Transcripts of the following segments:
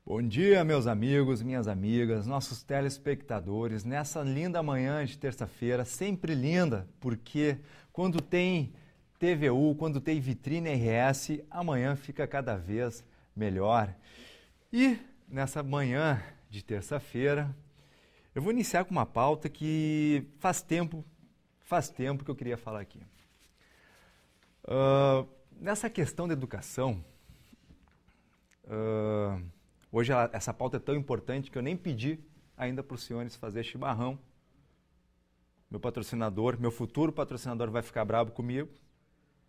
Bom dia, meus amigos, minhas amigas, nossos telespectadores, nessa linda manhã de terça-feira, sempre linda, porque quando tem TVU, quando tem Vitrine RS, amanhã fica cada vez melhor. E nessa manhã de terça-feira, eu vou iniciar com uma pauta que faz tempo que eu queria falar aqui. Nessa questão da educação, hoje essa pauta é tão importante que eu nem pedi ainda para os senhores fazer chimarrão. Meu patrocinador, meu futuro patrocinador vai ficar bravo comigo,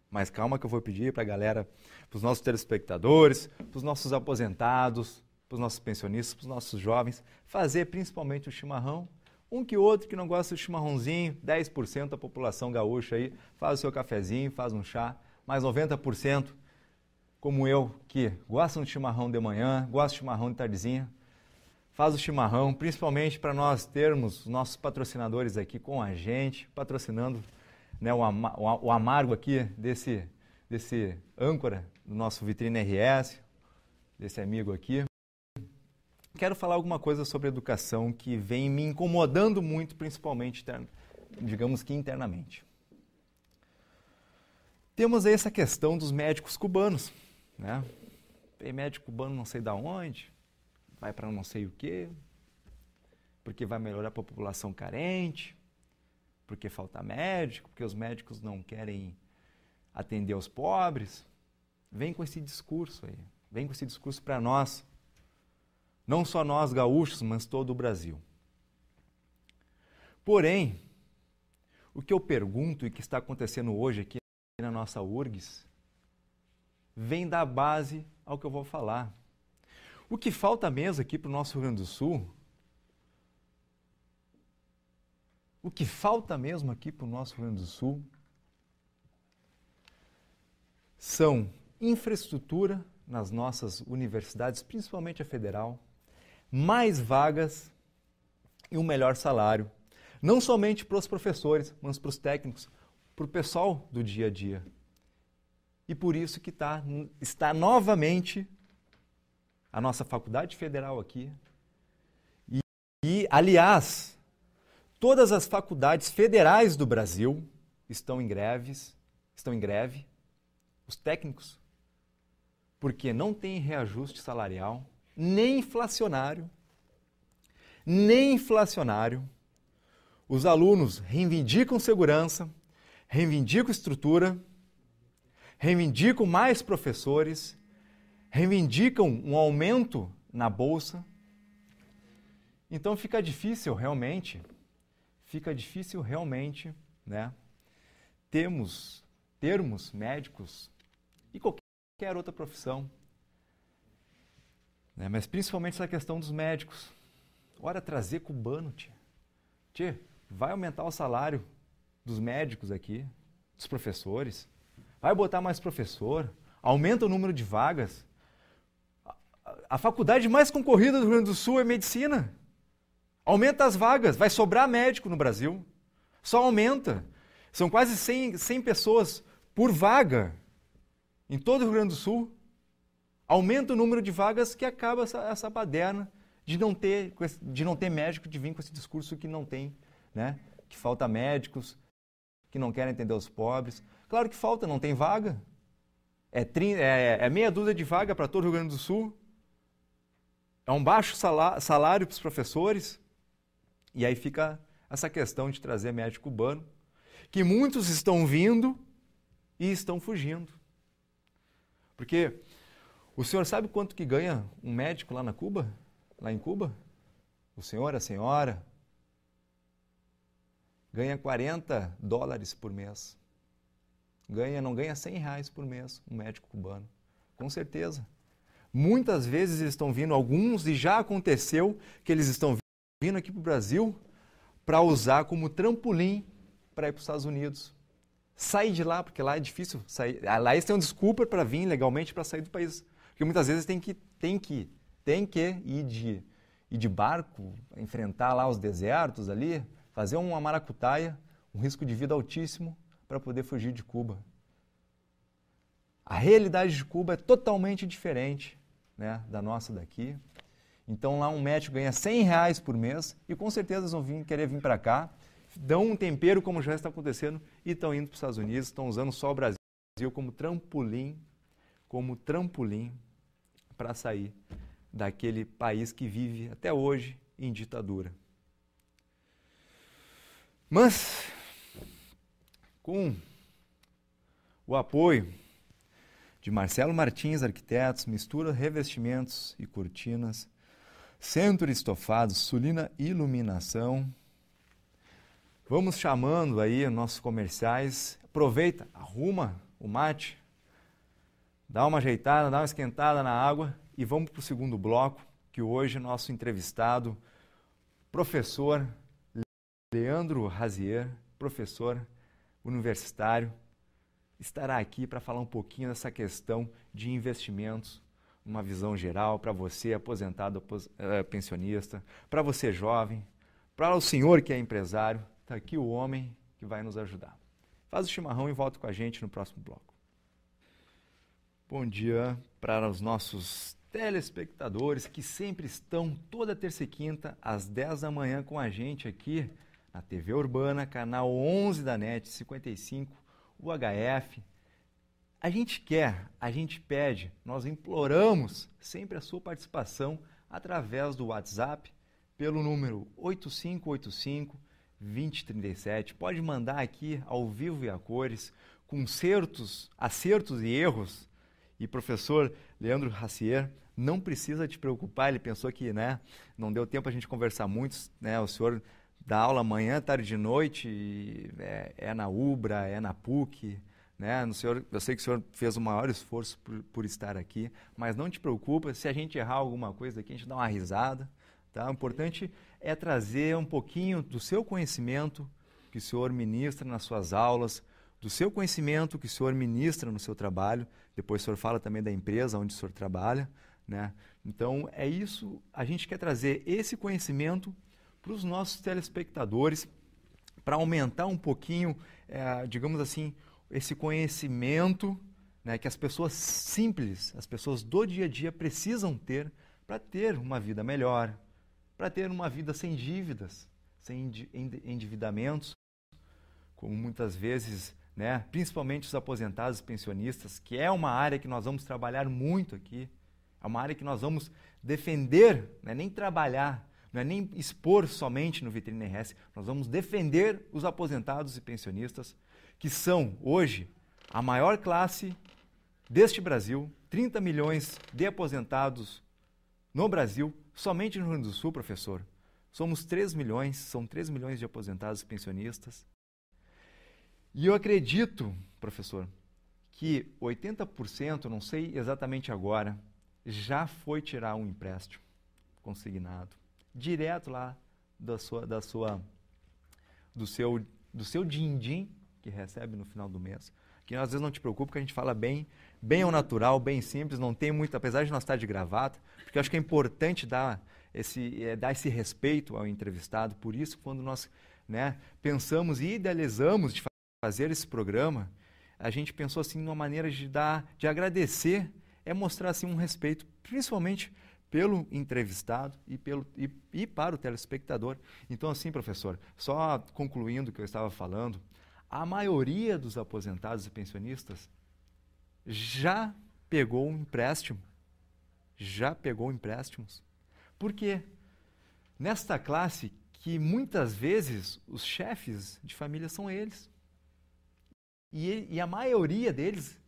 mas calma que eu vou pedir para a galera, para os nossos telespectadores, para os nossos aposentados, para os nossos pensionistas, para os nossos jovens, fazer principalmente o chimarrão. Um que outro que não gosta do chimarrãozinho, 10% da população gaúcha aí, faz o seu cafezinho, faz um chá, mas 90%, como eu, que gostam de chimarrão de manhã, gostam de chimarrão de tardezinha, faz o chimarrão, principalmente para nós termos nossos patrocinadores aqui com a gente, patrocinando, né, o amargo aqui desse âncora do nosso Vitrine RS, desse amigo aqui. Quero falar alguma coisa sobre educação que vem me incomodando muito, principalmente, digamos que internamente. Temos aí essa questão dos médicos cubanos, né? Tem médico cubano não sei da onde, vai para não sei o quê, porque vai melhorar a população carente, porque falta médico, porque os médicos não querem atender os pobres. Vem com esse discurso aí, vem com esse discurso para nós, não só nós gaúchos, mas todo o Brasil. Porém, o que eu pergunto e que está acontecendo hoje aqui na nossa URGS, vem da base ao que eu vou falar. O que falta mesmo aqui para o nosso Rio Grande do Sul, são infraestrutura nas nossas universidades, principalmente a federal, mais vagas e um melhor salário, não somente para os professores, mas para os técnicos, para o pessoal do dia a dia. E por isso que está novamente a nossa faculdade federal aqui. Aliás, todas as faculdades federais do Brasil estão em greve, os técnicos, porque não tem reajuste salarial, nem inflacionário. Os alunos reivindicam segurança, reivindicam estrutura, reivindicam mais professores, reivindicam um aumento na bolsa. Então fica difícil realmente, né, termos médicos e qualquer outra profissão, né, mas principalmente essa questão dos médicos. Ora, trazer cubano, tia, vai aumentar o salário dos médicos aqui, dos professores, vai botar mais professor, aumenta o número de vagas. A faculdade mais concorrida do Rio Grande do Sul é medicina. Aumenta as vagas, vai sobrar médico no Brasil. Só aumenta. São quase 100 pessoas por vaga em todo o Rio Grande do Sul. Aumenta o número de vagas que acaba essa baderna de não ter médico, de vir com esse discurso que não tem, né? Que falta médicos, que não querem atender os pobres. Claro que falta, não tem vaga. É meia dúzia de vaga para todo o Rio Grande do Sul. É um baixo salário para os professores. E aí fica essa questão de trazer médico cubano, que muitos estão vindo e estão fugindo. Porque o senhor sabe quanto que ganha um médico lá em Cuba? O senhor, a senhora, ganha $40 por mês. Não ganha R$100 por mês um médico cubano. Com certeza. Muitas vezes eles estão vindo, alguns, e já aconteceu que eles estão vindo aqui para o Brasil para usar como trampolim para ir para os Estados Unidos. Sair de lá, porque lá é difícil sair. Lá eles têm uma desculpa para vir legalmente para sair do país. Porque muitas vezes tem que ir de barco, enfrentar lá os desertos ali, fazer uma maracutaia, um risco de vida altíssimo para poder fugir de Cuba. A realidade de Cuba é totalmente diferente, né, da nossa daqui. Então lá um médico ganha R$100 por mês e com certeza eles vão querer vir para cá, dão um tempero como já está acontecendo e estão indo para os Estados Unidos, estão usando só o Brasil como trampolim para sair daquele país que vive até hoje em ditadura. Mas, com o apoio de Marcelo Martins Arquitetos, Mistura Revestimentos e Cortinas, Centro Estofados, Sulina Iluminação, vamos chamando aí os nossos comerciais, aproveita, arruma o mate, dá uma ajeitada, dá uma esquentada na água e vamos para o segundo bloco, que hoje o nosso entrevistado, professor Leandro Razier, professor universitário, estará aqui para falar um pouquinho dessa questão de investimentos, uma visão geral para você aposentado, pensionista, para você jovem, para o senhor que é empresário, está aqui o homem que vai nos ajudar. Faz o chimarrão e volta com a gente no próximo bloco. Bom dia para os nossos telespectadores que sempre estão toda terça e quinta às 10 da manhã com a gente aqui na TV Urbana, canal 11 da NET 55, UHF. A gente quer, a gente pede, nós imploramos sempre a sua participação através do WhatsApp pelo número 8585-2037. Pode mandar aqui ao vivo e a cores, com acertos e erros. E professor Leandro Razier, não precisa te preocupar, ele pensou que não deu tempo a gente conversar muito, o senhor dá aula manhã, tarde e noite, é na UBRA, é na PUC, eu sei que o senhor fez o maior esforço por estar aqui, mas não te preocupa, se a gente errar alguma coisa aqui, a gente dá uma risada, tá? O importante é trazer um pouquinho do seu conhecimento que o senhor ministra nas suas aulas, do seu conhecimento que o senhor ministra no seu trabalho, depois o senhor fala também da empresa onde o senhor trabalha, Então, é isso, a gente quer trazer esse conhecimento para os nossos telespectadores, para aumentar um pouquinho, digamos assim, esse conhecimento que as pessoas simples, as pessoas do dia a dia precisam ter para ter uma vida melhor, para ter uma vida sem dívidas, sem endividamentos, como muitas vezes, principalmente os aposentados e pensionistas, que é uma área que nós vamos trabalhar muito aqui, é uma área que nós vamos defender, não é nem trabalhar, não é nem expor somente no Vitrine RS, nós vamos defender os aposentados e pensionistas, que são, hoje, a maior classe deste Brasil, 30 milhões de aposentados no Brasil, somente no Rio Grande do Sul, professor. Somos 3 milhões, são 3 milhões de aposentados e pensionistas. E eu acredito, professor, que 80%, não sei exatamente agora, já foi tirar um empréstimo consignado, direto lá do seu din-din que recebe no final do mês. Que às vezes não te preocupa, que a gente fala bem ao natural, bem simples, não tem muito, apesar de nós estar de gravata, porque eu acho que é importante dar esse respeito ao entrevistado. Por isso, quando nós pensamos e idealizamos de fazer esse programa, a gente pensou assim numa maneira de agradecer, mostrar assim um respeito, principalmente pelo entrevistado e para o telespectador. Então, assim, professor, só concluindo o que eu estava falando, a maioria dos aposentados e pensionistas já pegou um empréstimo, Por quê? Nesta classe que muitas vezes os chefes de família são eles. E a maioria deles,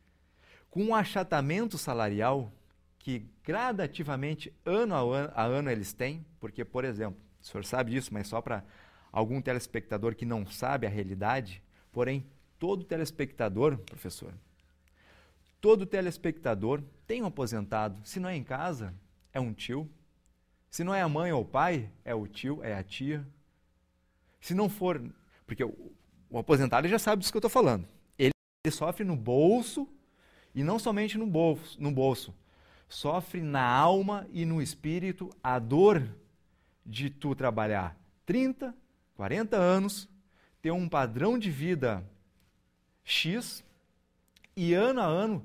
com um achatamento salarial que gradativamente, ano a ano eles têm, porque, por exemplo, o senhor sabe disso, mas só para algum telespectador que não sabe a realidade, porém, todo telespectador, professor, todo telespectador tem um aposentado. Se não é em casa, é um tio. Se não é a mãe ou o pai, é o tio, é a tia. Se não for... Porque o aposentado já sabe disso que eu estou falando. Ele sofre no bolso, e não somente no bolso, sofre na alma e no espírito a dor de tu trabalhar 30, 40 anos, ter um padrão de vida X e ano a ano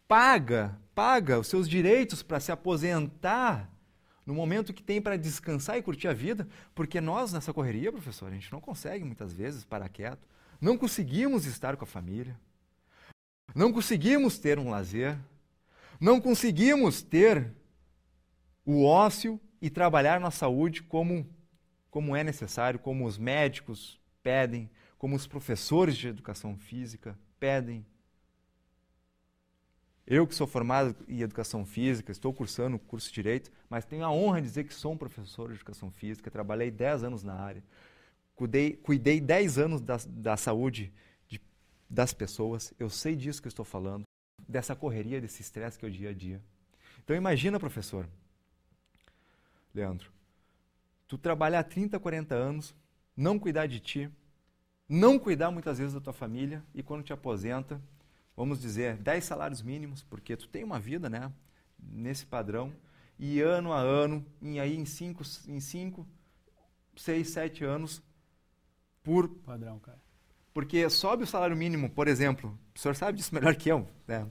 paga os seus direitos para se aposentar no momento que tem para descansar e curtir a vida, porque nós, nessa correria, professor, a gente não consegue muitas vezes parar quieto, não conseguimos estar com a família, não conseguimos ter um lazer, não conseguimos ter o ócio e trabalhar na saúde como é necessário, como os médicos pedem, como os professores de educação física pedem. Eu que sou formado em educação física, estou cursando o curso de Direito, mas tenho a honra de dizer que sou um professor de educação física, trabalhei 10 anos na área, cuidei 10 anos da saúde das pessoas, eu sei disso que eu estou falando, dessa correria, desse estresse que é o dia a dia. Então imagina, professor, Leandro, tu trabalhar 30, 40 anos, não cuidar de ti, não cuidar muitas vezes da tua família e quando te aposenta, vamos dizer, 10 salários mínimos, porque tu tem uma vida, né, nesse padrão, e ano a ano, em 5, 6, 7 anos, por... Padrão, cara. Porque sobe o salário mínimo, por exemplo, o senhor sabe disso melhor que eu, né?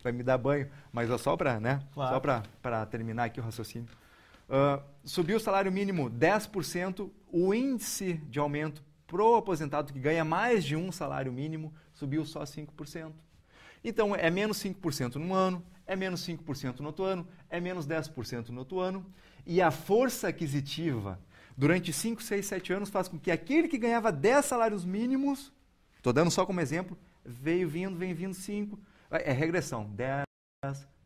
Vai me dar banho, mas é só para, né? Claro. Só para terminar aqui o raciocínio. Subiu o salário mínimo 10%, o índice de aumento pro aposentado que ganha mais de um salário mínimo subiu só 5%. Então, é menos 5% num ano, é menos 5% no outro ano, é menos 10% no outro ano, e a força aquisitiva durante 5, 6, 7 anos faz com que aquele que ganhava 10 salários mínimos, estou dando só como exemplo, vem vindo 5, é regressão, 10,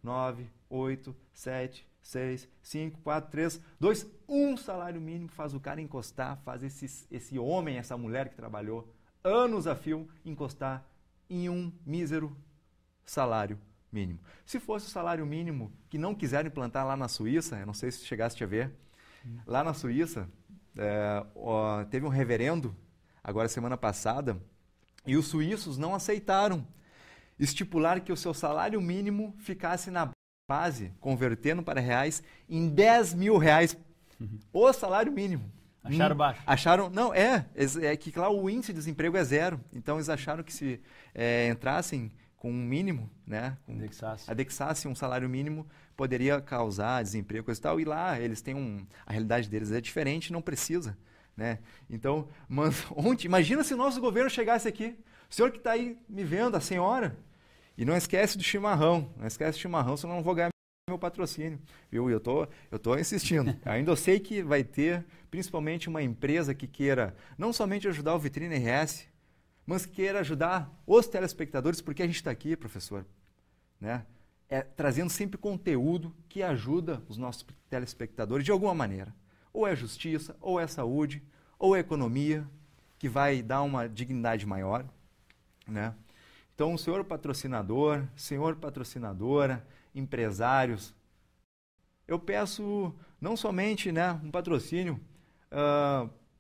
9, 8, 7, 6, 5, 4, 3, 2, 1 salário mínimo faz o cara encostar, faz esse homem, essa mulher que trabalhou anos a fio, encostar em um mísero salário mínimo. Se fosse o salário mínimo que não quiseram implantar lá na Suíça, eu não sei se chegaste a ver, lá na Suíça teve um referendo, agora semana passada, e os suíços não aceitaram estipular que o seu salário mínimo ficasse na base, convertendo para reais, em 10 mil reais, o salário mínimo. Acharam baixo. Acharam, não, é que lá o índice de desemprego é 0, então eles acharam que se entrassem com um mínimo, né, adexasse um salário mínimo, poderia causar desemprego, coisa e tal, e lá eles têm a realidade deles é diferente, não precisa, né, então, mas ontem, imagina se o nosso governo chegasse aqui, o senhor que está aí me vendo, a senhora, e não esquece do chimarrão, senão eu não vou ganhar meu patrocínio, viu? Eu tô insistindo. Ainda eu sei que vai ter, principalmente uma empresa que queira não somente ajudar o Vitrine RS, mas que queira ajudar os telespectadores, porque a gente está aqui, professor, né? Trazendo sempre conteúdo que ajuda os nossos telespectadores de alguma maneira. Ou é justiça, ou é saúde, ou é economia, que vai dar uma dignidade maior, né? Então, senhor patrocinador, senhor patrocinadora, empresários, eu peço não somente, né, um patrocínio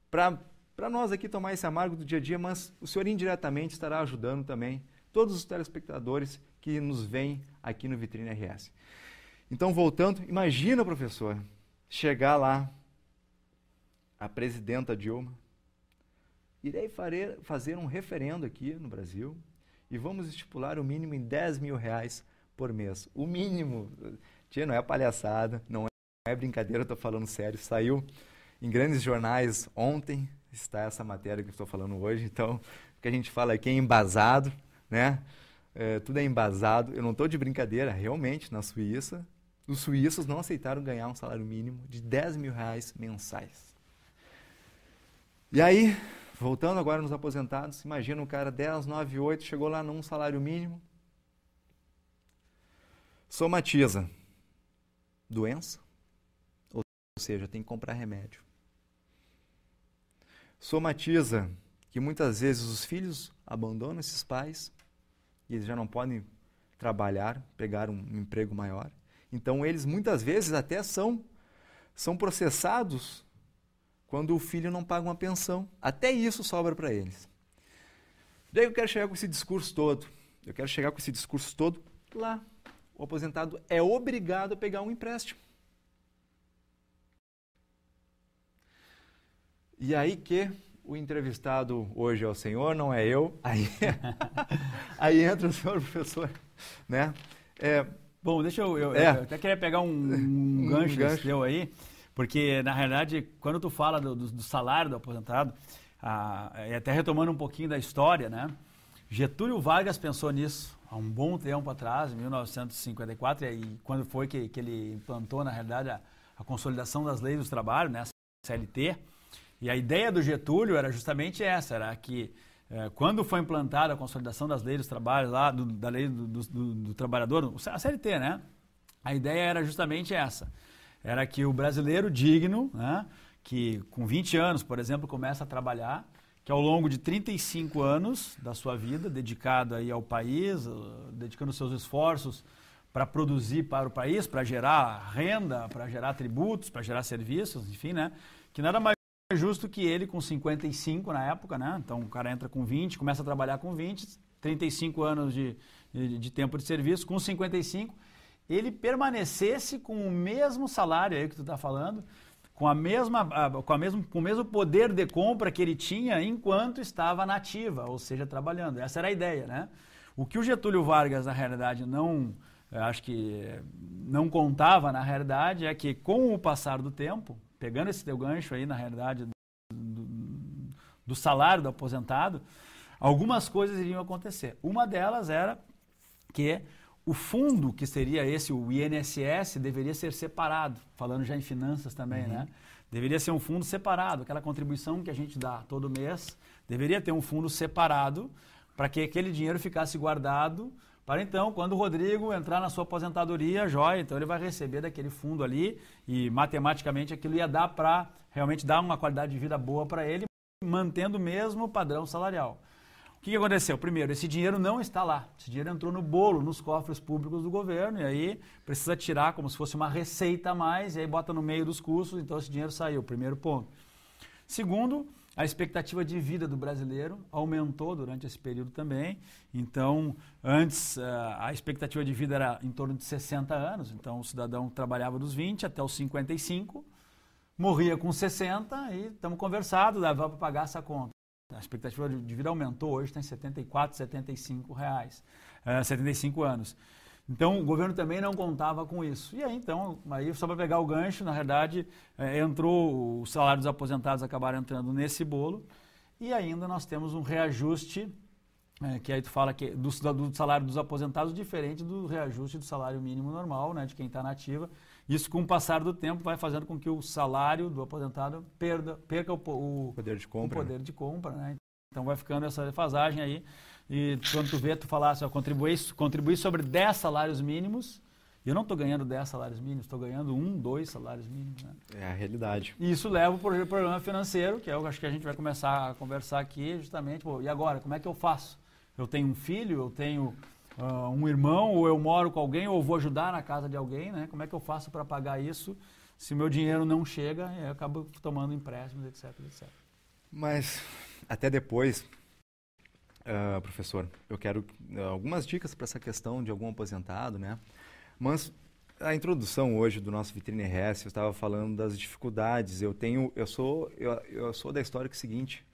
para nós aqui tomar esse amargo do dia a dia, mas o senhor indiretamente estará ajudando também todos os telespectadores que nos veem aqui no Vitrine RS. Então, voltando, imagina, professor, chegar lá, a presidenta Dilma, irei fazer um referendo aqui no Brasil e vamos estipular o mínimo em 10 mil reais por mês. O mínimo, tia, não é palhaçada, não é brincadeira, eu estou falando sério, saiu em grandes jornais ontem, está essa matéria que eu estou falando hoje, então o que a gente fala aqui é embasado, né? Tudo é embasado, eu não estou de brincadeira, realmente na Suíça, os suíços não aceitaram ganhar um salário mínimo de 10 mil reais mensais. E aí, voltando agora nos aposentados, imagina um cara 10, 9, 8, chegou lá num salário mínimo, somatiza doença, ou seja, tem que comprar remédio. Somatiza que muitas vezes os filhos abandonam esses pais e eles já não podem trabalhar, pegar um emprego maior. Então eles muitas vezes até são processados quando o filho não paga uma pensão. Até isso sobra para eles. Daí eu quero chegar com esse discurso todo. Lá. O aposentado é obrigado a pegar um empréstimo. E aí que o entrevistado hoje é o senhor, não é eu. Aí entra o senhor professor, né? Bom, deixa eu até queria pegar um gancho teu aí, porque, na realidade, quando tu fala do salário do aposentado, e até retomando um pouquinho da história, né? Getúlio Vargas pensou nisso há um bom tempo atrás, em 1954, e quando foi que ele implantou, na realidade, a consolidação das leis do trabalho, né? A CLT. E a ideia do Getúlio era justamente essa, era que quando foi implantada a consolidação das leis do trabalho, lá, da lei do trabalhador, a CLT, né? A ideia era justamente essa, era que o brasileiro digno, né, que com 20 anos, por exemplo, começa a trabalhar, que ao longo de 35 anos da sua vida, dedicado aí ao país, dedicando seus esforços para produzir para o país, para gerar renda, para gerar tributos, para gerar serviços, enfim, né? Que nada mais justo que ele com 55 na época, né? Então o cara entra com 20, começa a trabalhar com 20, 35 anos de tempo de serviço, com 55, ele permanecesse com o mesmo salário aí que tu está falando, com o mesmo poder de compra que ele tinha enquanto estava na ativa, ou seja, trabalhando. Essa era a ideia, né? O que o Getúlio Vargas, na realidade, acho que não contava, na realidade, é que com o passar do tempo, pegando esse teu gancho aí, na realidade, do salário do aposentado, algumas coisas iriam acontecer. Uma delas era que o fundo, que seria esse, o INSS, deveria ser separado, falando já em finanças também, né? Deveria ser um fundo separado, aquela contribuição que a gente dá todo mês, deveria ter um fundo separado para que aquele dinheiro ficasse guardado para então, quando o Rodrigo entrar na sua aposentadoria, joia, então ele vai receber daquele fundo ali e matematicamente aquilo ia dar para realmente dar uma qualidade de vida boa para ele, mantendo o mesmo padrão salarial. O que aconteceu? Primeiro, esse dinheiro não está lá. Esse dinheiro entrou no bolo, nos cofres públicos do governo, e aí precisa tirar como se fosse uma receita a mais, e aí bota no meio dos custos, então esse dinheiro saiu. Primeiro ponto. Segundo, a expectativa de vida do brasileiro aumentou durante esse período também. Então, antes, a expectativa de vida era em torno de 60 anos. Então, o cidadão trabalhava dos 20 até os 55, morria com 60 e estamos conversados, dava para pagar essa conta. A expectativa de vida aumentou, hoje está em 74, 75 anos. Então, o governo também não contava com isso. E aí, então, só para pegar o gancho, na verdade, entrou, os salários dos aposentados acabaram entrando nesse bolo, e ainda nós temos um reajuste, que aí tu fala que do salário dos aposentados, diferente do reajuste do salário mínimo normal, né, de quem está na ativa. Isso, com o passar do tempo, vai fazendo com que o salário do aposentado perca o poder de compra, né? Então vai ficando essa defasagem aí. E quando tu vê, tu falar assim, contribuir sobre 10 salários mínimos, e eu não estou ganhando 10 salários mínimos, estou ganhando 2 salários mínimos. Né? É a realidade. E isso leva para o problema financeiro, que eu acho que a gente vai começar a conversar aqui, justamente, e agora, como é que eu faço? Eu tenho um filho, eu tenho um irmão, ou eu moro com alguém, ou vou ajudar na casa de alguém, né? Como é que eu faço para pagar isso se meu dinheiro não chega e eu acabo tomando empréstimos, etc, etc. Mas, até depois, professor, eu quero algumas dicas para essa questão de algum aposentado, né? Mas a introdução hoje do nosso Vitrine RS, eu estava falando das dificuldades. Eu sou da história que é o seguinte: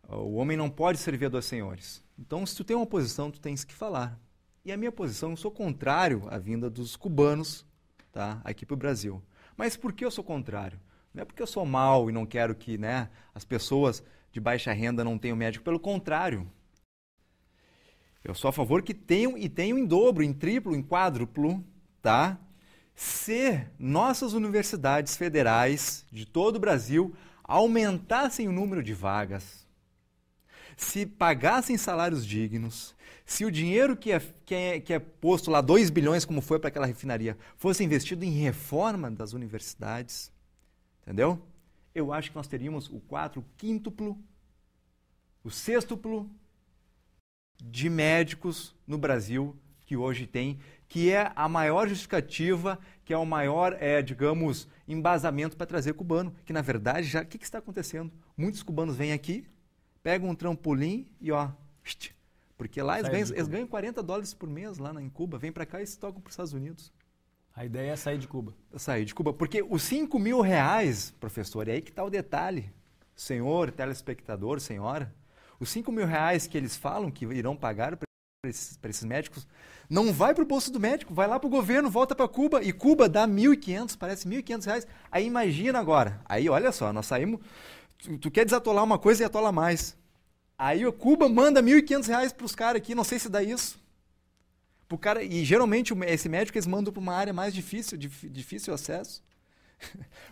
o homem não pode servir a dois senhores. Então, se tu tem uma posição, tu tens que falar. E a minha posição, eu sou contrário à vinda dos cubanos, tá, aqui para o Brasil. Mas por que eu sou contrário? Não é porque eu sou mau e não quero que, né, as pessoas de baixa renda não tenham médico. Pelo contrário. Eu sou a favor que tenham, e tenham em dobro, em triplo, em quádruplo, tá? Se nossas universidades federais de todo o Brasil aumentassem o número de vagas, se pagassem salários dignos, se o dinheiro que é posto lá, 2 bilhões, como foi para aquela refinaria, fosse investido em reforma das universidades, entendeu? Eu acho que nós teríamos o quíntuplo, o sextuplo de médicos no Brasil que hoje tem, que é a maior justificativa, que é o maior, digamos, embasamento para trazer cubano, que na verdade, o que está acontecendo? Muitos cubanos vêm aqui, pegam um trampolim e porque lá eles ganham $40 por mês lá em Cuba, vêm para cá e se tocam para os Estados Unidos. A ideia é sair de Cuba. Sair de Cuba, porque os R$5.000, professor, é aí que está o detalhe, senhor, telespectador, senhora, os R$5.000 que eles falam que irão pagar esses médicos, não vai para o bolso do médico, vai lá para o governo, volta para Cuba, e Cuba dá 1.500, parece R$1.500. Aí imagina agora, aí olha só, nós saímos, tu quer desatolar uma coisa e atola mais. Aí o Cuba manda R$1.500 para os caras aqui, não sei se dá isso. Pro cara, e geralmente esse médico eles mandam para uma área mais difícil acesso.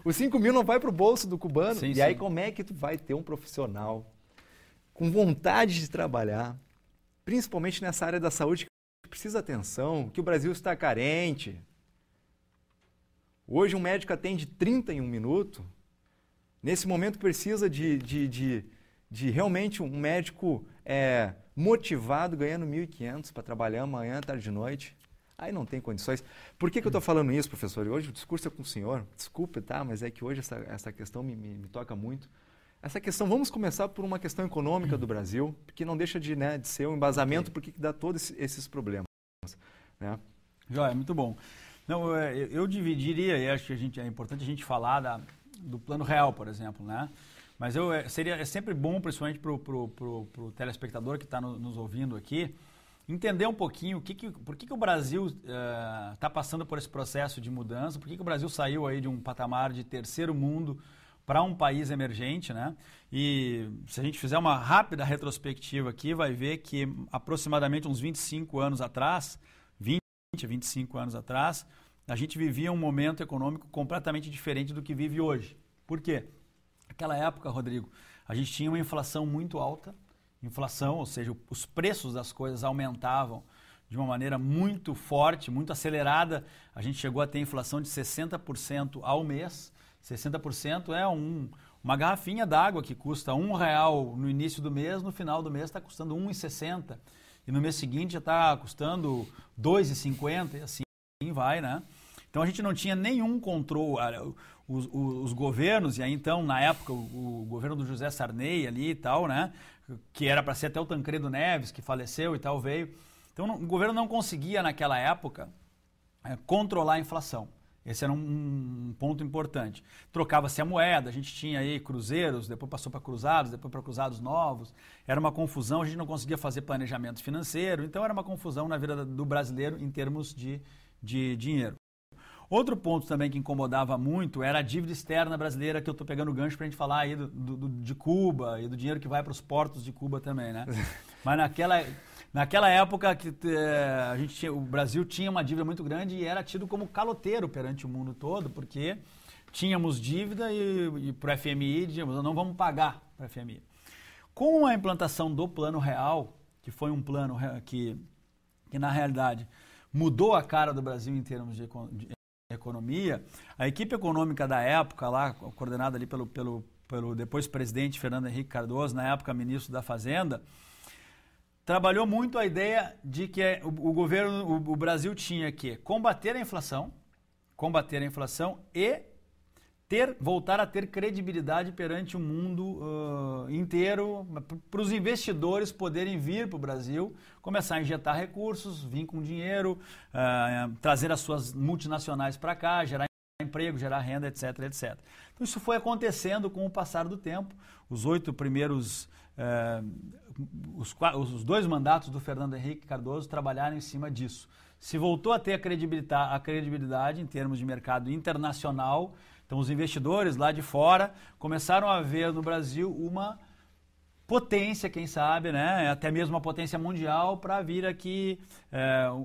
Os 5.000 não vai para o bolso do cubano. Sim, e aí como é que tu vai ter um profissional com vontade de trabalhar, principalmente nessa área da saúde que precisa atenção, que o Brasil está carente. Hoje um médico atende 30 em 1 minuto. Nesse momento precisa de realmente um médico motivado, ganhando 1.500 para trabalhar manhã, tarde e noite. Aí não tem condições. Por que eu estou falando isso, professor? E hoje o discurso é com o senhor. Desculpe, tá? Mas é que hoje essa questão me toca muito. Essa questão, vamos começar por uma questão econômica do Brasil, porque não deixa de ser um embasamento porque dá todos esses problemas. Né? Joia, muito bom. Não, eu dividiria, e acho que é importante a gente falar do Plano Real, por exemplo, né? Mas é sempre bom, principalmente para o telespectador que está nos ouvindo aqui, entender um pouquinho por que o Brasil está passando por esse processo de mudança, por que o Brasil saiu aí de um patamar de terceiro mundo para um país emergente, né? E se a gente fizer uma rápida retrospectiva aqui, vai ver que aproximadamente uns 25 anos atrás, 25 anos atrás, a gente vivia um momento econômico completamente diferente do que vive hoje. Por quê? Naquela época, Rodrigo, a gente tinha uma inflação muito alta, ou seja, os preços das coisas aumentavam de uma maneira muito forte, muito acelerada. A gente chegou a ter inflação de 60% ao mês. 60% é uma garrafinha d'água que custa R$1 no início do mês, no final do mês está custando R$1,60. E no mês seguinte já está custando R$2,50 e assim vai, né? Então a gente não tinha nenhum controle. Os governos, e aí então, na época, o governo do José Sarney ali e tal, né? Que era para ser até o Tancredo Neves, que faleceu e tal, veio. Então o governo não conseguia, naquela época, controlar a inflação. Esse era um ponto importante. Trocava-se a moeda, a gente tinha aí cruzeiros, depois passou para cruzados, depois para cruzados novos. Era uma confusão, a gente não conseguia fazer planejamento financeiro, então era uma confusão na vida do brasileiro em termos de dinheiro. Outro ponto também que incomodava muito era a dívida externa brasileira, que eu estou pegando o gancho para a gente falar aí de Cuba e do dinheiro que vai para os portos de Cuba também, né? Mas naquela época que o Brasil tinha uma dívida muito grande e era tido como caloteiro perante o mundo todo, porque tínhamos dívida e para o FMI dizíamos, não vamos pagar para o FMI. Com a implantação do Plano Real, que foi um plano que na realidade mudou a cara do Brasil em termos de economia, a equipe econômica da época, lá coordenada ali pelo depois presidente Fernando Henrique Cardoso, na época ministro da Fazenda, trabalhou muito a ideia de que o Brasil tinha que combater a inflação e voltar a ter credibilidade perante o mundo inteiro, para os investidores poderem vir para o Brasil, começar a injetar recursos, vir com dinheiro, trazer as suas multinacionais para cá, gerar emprego, gerar renda, etc, etc. Então isso foi acontecendo com o passar do tempo. Os 8 primeiros, os 2 mandatos do Fernando Henrique Cardoso trabalharam em cima disso. Se voltou a ter a credibilidade em termos de mercado internacional. Então, os investidores lá de fora começaram a ver no Brasil uma potência, quem sabe, né? Até mesmo uma potência mundial para vir aqui.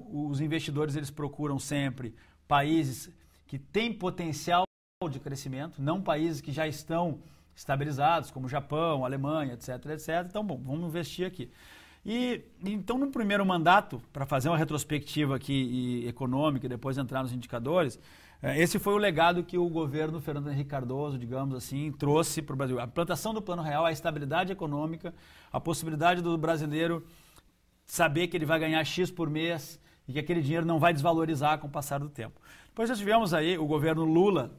Os investidores eles procuram sempre países que têm potencial de crescimento, não países que já estão estabilizados, como Japão, Alemanha, etc, etc. Então, bom, vamos investir aqui. E então, no primeiro mandato, para fazer uma retrospectiva aqui econômica e depois entrar nos indicadores, esse foi o legado que o governo Fernando Henrique Cardoso, digamos assim, trouxe para o Brasil. A implantação do Plano Real, a estabilidade econômica, a possibilidade do brasileiro saber que ele vai ganhar X por mês e que aquele dinheiro não vai desvalorizar com o passar do tempo. Depois nós tivemos aí o governo Lula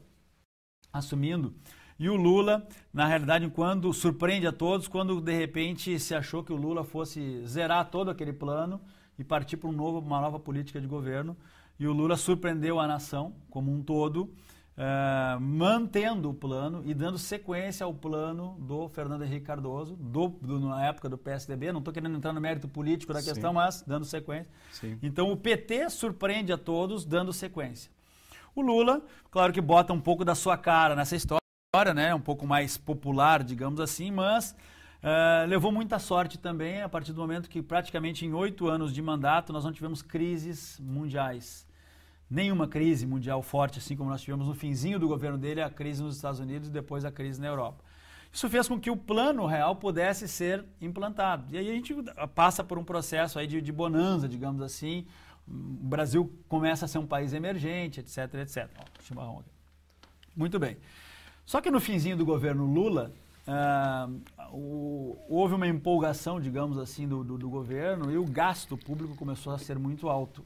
assumindo, e o Lula, na realidade, quando surpreende a todos, quando de repente se achou que o Lula fosse zerar todo aquele plano e partir para uma nova política de governo. E o Lula surpreendeu a nação como um todo, mantendo o plano e dando sequência ao plano do Fernando Henrique Cardoso, na época do PSDB. Não estou querendo entrar no mérito político da questão, mas dando sequência. Sim. Então o PT surpreende a todos dando sequência. O Lula, claro que bota um pouco da sua cara nessa história, né? Um pouco mais popular, digamos assim, mas levou muita sorte também a partir do momento que praticamente em 8 anos de mandato nós não tivemos crises mundiais. Nenhuma crise mundial forte, assim como nós tivemos no finzinho do governo dele, a crise nos Estados Unidos e depois a crise na Europa. Isso fez com que o plano real pudesse ser implantado. E aí a gente passa por um processo aí de bonança, digamos assim. O Brasil começa a ser um país emergente, etc, etc. Chimarrão aqui. Muito bem. Só que no finzinho do governo Lula, houve uma empolgação, digamos assim, do governo e o gasto público começou a ser muito alto.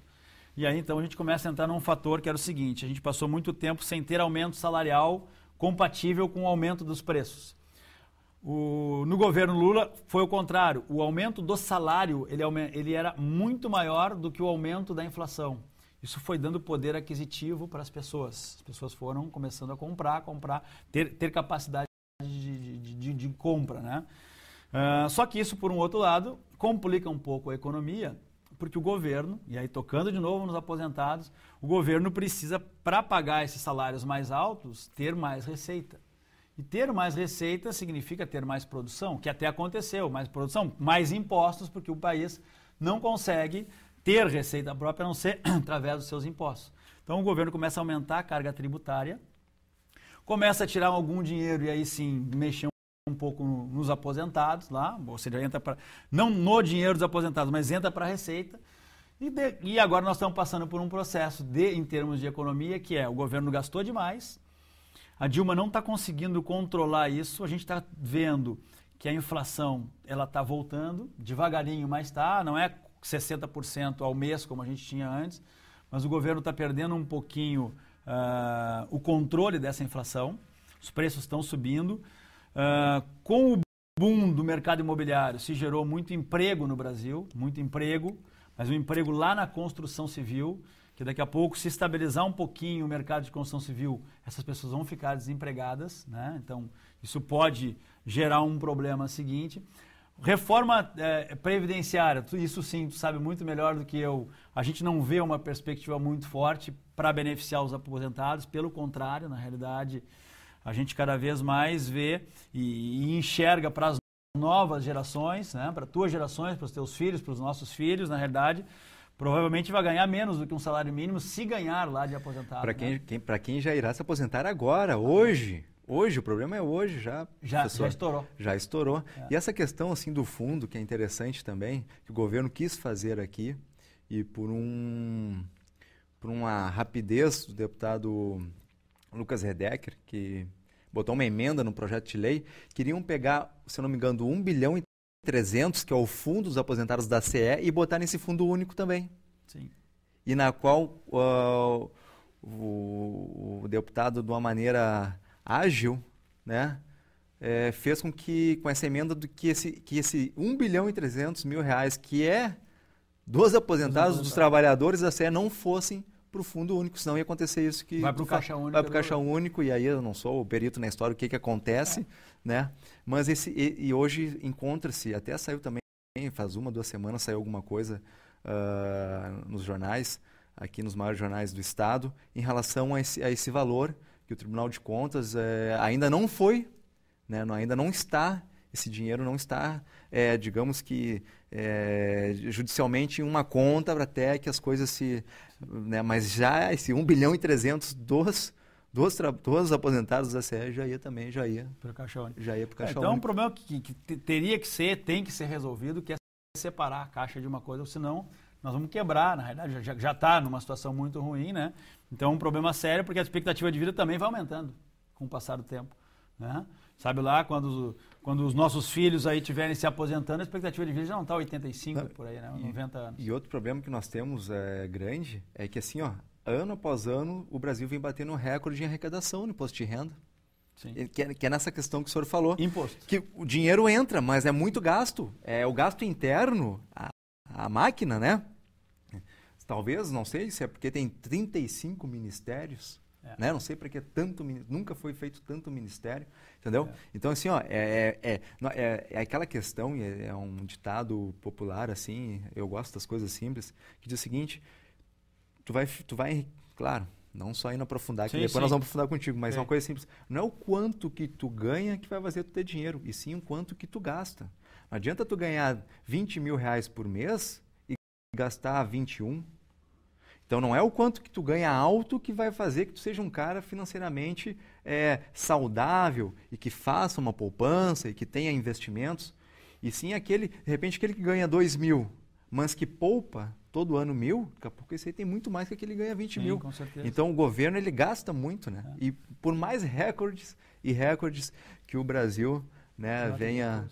E aí, então, a gente começa a entrar num fator que era o seguinte, a gente passou muito tempo sem ter aumento salarial compatível com o aumento dos preços. No governo Lula, foi o contrário. O aumento do salário, ele era muito maior do que o aumento da inflação. Isso foi dando poder aquisitivo para as pessoas. As pessoas foram começando a comprar, ter capacidade de compra, né? Só que isso, por um outro lado, complica um pouco a economia, porque o governo, e aí tocando de novo nos aposentados, o governo precisa, para pagar esses salários mais altos, ter mais receita. E ter mais receita significa ter mais produção, que até aconteceu, mais produção, mais impostos, porque o país não consegue ter receita própria, a não ser através dos seus impostos. Então o governo começa a aumentar a carga tributária, começa a tirar algum dinheiro e aí sim mexer um pouco nos aposentados lá, ou seja, entra para não no dinheiro dos aposentados, mas entra para a receita. E agora nós estamos passando por um processo em termos de economia, que é o governo gastou demais, a Dilma não está conseguindo controlar isso, a gente está vendo que a inflação ela está voltando devagarinho, mas está, não é 60% ao mês como a gente tinha antes, mas o governo está perdendo um pouquinho o controle dessa inflação, os preços estão subindo. Com o boom do mercado imobiliário, se gerou muito emprego no Brasil, muito emprego, mas um emprego lá na construção civil, que daqui a pouco, se estabilizar um pouquinho o mercado de construção civil, essas pessoas vão ficar desempregadas, né? Então, isso pode gerar um problema seguinte. Reforma previdenciária, isso sim, tu sabe muito melhor do que eu, a gente não vê uma perspectiva muito forte para beneficiar os aposentados, pelo contrário, na realidade, a gente cada vez mais vê e enxerga para as novas gerações, né? Para as tuas gerações, para os teus filhos, para os nossos filhos, na realidade, provavelmente vai ganhar menos do que um salário mínimo se ganhar lá de aposentado. Para quem já irá se aposentar agora, hoje, o problema é hoje já. Já estourou. Já estourou. E essa questão assim do fundo, que é interessante também, que o governo quis fazer aqui, e por uma rapidez do deputado Lucas Redecker, que botou uma emenda no projeto de lei, queriam pegar, se eu não me engano, 1 bilhão e 300, que é o fundo dos aposentados da CE, e botar nesse fundo único também. Sim. E na qual o deputado, de uma maneira ágil, né, fez com que, com essa emenda, que esse 1 bilhão e 300 mil reais, que é dos aposentados, dos trabalhadores da CE, não fossem para o fundo único, senão ia acontecer isso que... Vai para o caixa único. Vai para o caixa único, e aí eu não sou o perito na história, o que acontece, né? Mas e hoje encontra-se, até saiu também, faz 1, 2 semanas, saiu alguma coisa nos jornais, aqui nos maiores jornais do Estado, em relação a esse valor que o Tribunal de Contas ainda não foi, né? Ainda não está, esse dinheiro não está, digamos que, judicialmente em uma conta para até que as coisas se... Né? Mas já esse 1 bilhão e 300 dos aposentados da CE já ia para o caixa único. Já ia para o caixa único. Então é um problema que tem que ser resolvido, que é separar a caixa de uma coisa, senão nós vamos quebrar, na realidade já está numa situação muito ruim, né? Então é um problema sério, porque a expectativa de vida também vai aumentando com o passar do tempo, né? Sabe lá, quando os nossos filhos aí estiverem se aposentando, a expectativa de vida já não está 85 por aí, né? 90 anos. E outro problema que nós temos grande é que assim, ó, ano após ano, o Brasil vem batendo um recorde em arrecadação no imposto de renda. Sim. Que é nessa questão que o senhor falou. Imposto. Que o dinheiro entra, mas é muito gasto. É o gasto interno, a máquina, né? Talvez, não sei se é porque tem 35 ministérios. Né? Não sei para que nunca foi feito tanto ministério, entendeu? Então, assim, ó, é aquela questão, e é um ditado popular, assim, eu gosto das coisas simples, que diz o seguinte, tu vai, claro, não só indo aprofundar, que depois nós vamos aprofundar contigo, mas é uma coisa simples, não é o quanto que tu ganha que vai fazer tu ter dinheiro, e sim o quanto que tu gasta. Não adianta tu ganhar 20 mil reais por mês e gastar 21. Então, não é o quanto que tu ganha alto que vai fazer que tu seja um cara financeiramente saudável e que faça uma poupança e que tenha investimentos. E sim de repente, aquele que ganha 2 mil, mas que poupa todo ano 1.000, daqui a pouco esse aí tem muito mais que aquele que ganha 20 mil. Com certeza. Então, o governo, ele gasta muito, né? E por mais recordes que o Brasil, né, venha...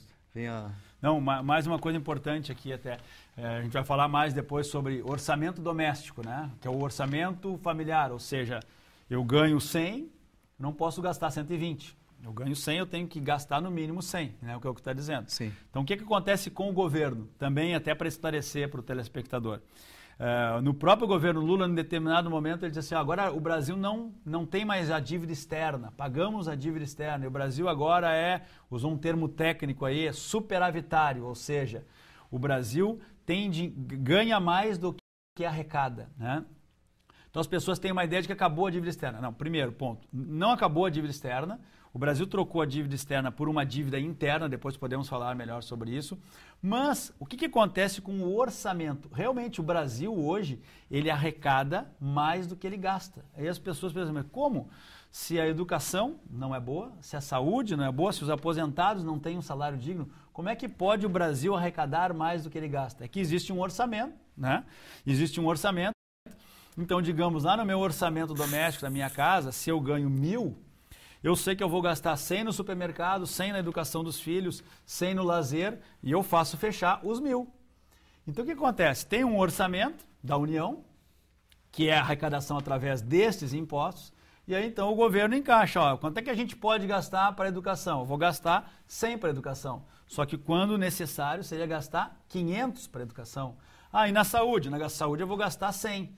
Não, mais uma coisa importante aqui até. A gente vai falar mais depois sobre orçamento doméstico, né? Que é o orçamento familiar, ou seja, eu ganho 100, não posso gastar 120. Eu ganho 100, eu tenho que gastar no mínimo 100, né? O que está dizendo. Sim. Então, o que acontece com o governo? Também até para esclarecer para o telespectador. No próprio governo Lula, em determinado momento, ele disse assim, agora o Brasil não tem mais a dívida externa, pagamos a dívida externa, e o Brasil agora usou um termo técnico aí, é superavitário, ou seja, o Brasil ganha mais do que arrecada, né? Então as pessoas têm uma ideia de que acabou a dívida externa. Não, primeiro ponto, não acabou a dívida externa. O Brasil trocou a dívida externa por uma dívida interna, depois podemos falar melhor sobre isso. Mas o que acontece com o orçamento? Realmente o Brasil hoje, ele arrecada mais do que ele gasta. Aí as pessoas pensam, mas como? Se a educação não é boa, se a saúde não é boa, se os aposentados não têm um salário digno, como é que pode o Brasil arrecadar mais do que ele gasta? É que existe um orçamento, né? Existe um orçamento. Então, digamos, lá no meu orçamento doméstico da minha casa, se eu ganho 1.000, eu sei que eu vou gastar 100 no supermercado, 100 na educação dos filhos, 100 no lazer, e eu faço fechar os 1.000. Então, o que acontece? Tem um orçamento da União, que é a arrecadação através destes impostos, e aí então o governo encaixa, ó, quanto é que a gente pode gastar para a educação? Eu vou gastar 100 para a educação, só que quando necessário seria gastar 500 para a educação. E na saúde? Na saúde eu vou gastar 100.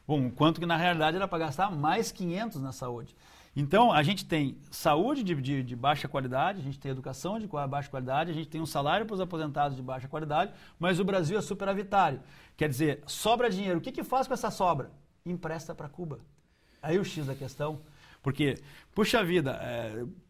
Bom, quanto que na realidade era para gastar mais 500 na saúde. Então, a gente tem saúde de baixa qualidade, a gente tem educação de baixa qualidade, a gente tem um salário para os aposentados de baixa qualidade, mas o Brasil é superavitário. Quer dizer, sobra dinheiro. O que faz com essa sobra? Empresta para Cuba. Aí o X da questão, porque, puxa vida,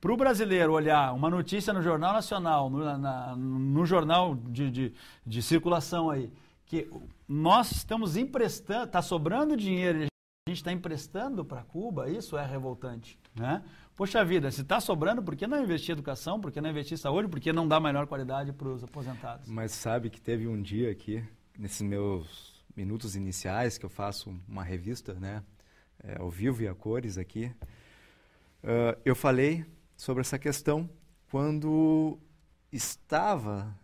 para o brasileiro olhar uma notícia no Jornal Nacional, no jornal de circulação aí, que nós estamos emprestando, está sobrando dinheiro e a gente está emprestando para Cuba, isso é revoltante, né? Poxa vida, se está sobrando, por que não investir em educação, por que não investir em saúde, por que não dar melhor qualidade para os aposentados? Mas sabe que teve um dia aqui, nesses meus minutos iniciais, que eu faço uma revista, né, ao vivo e a cores aqui, eu falei sobre essa questão quando estava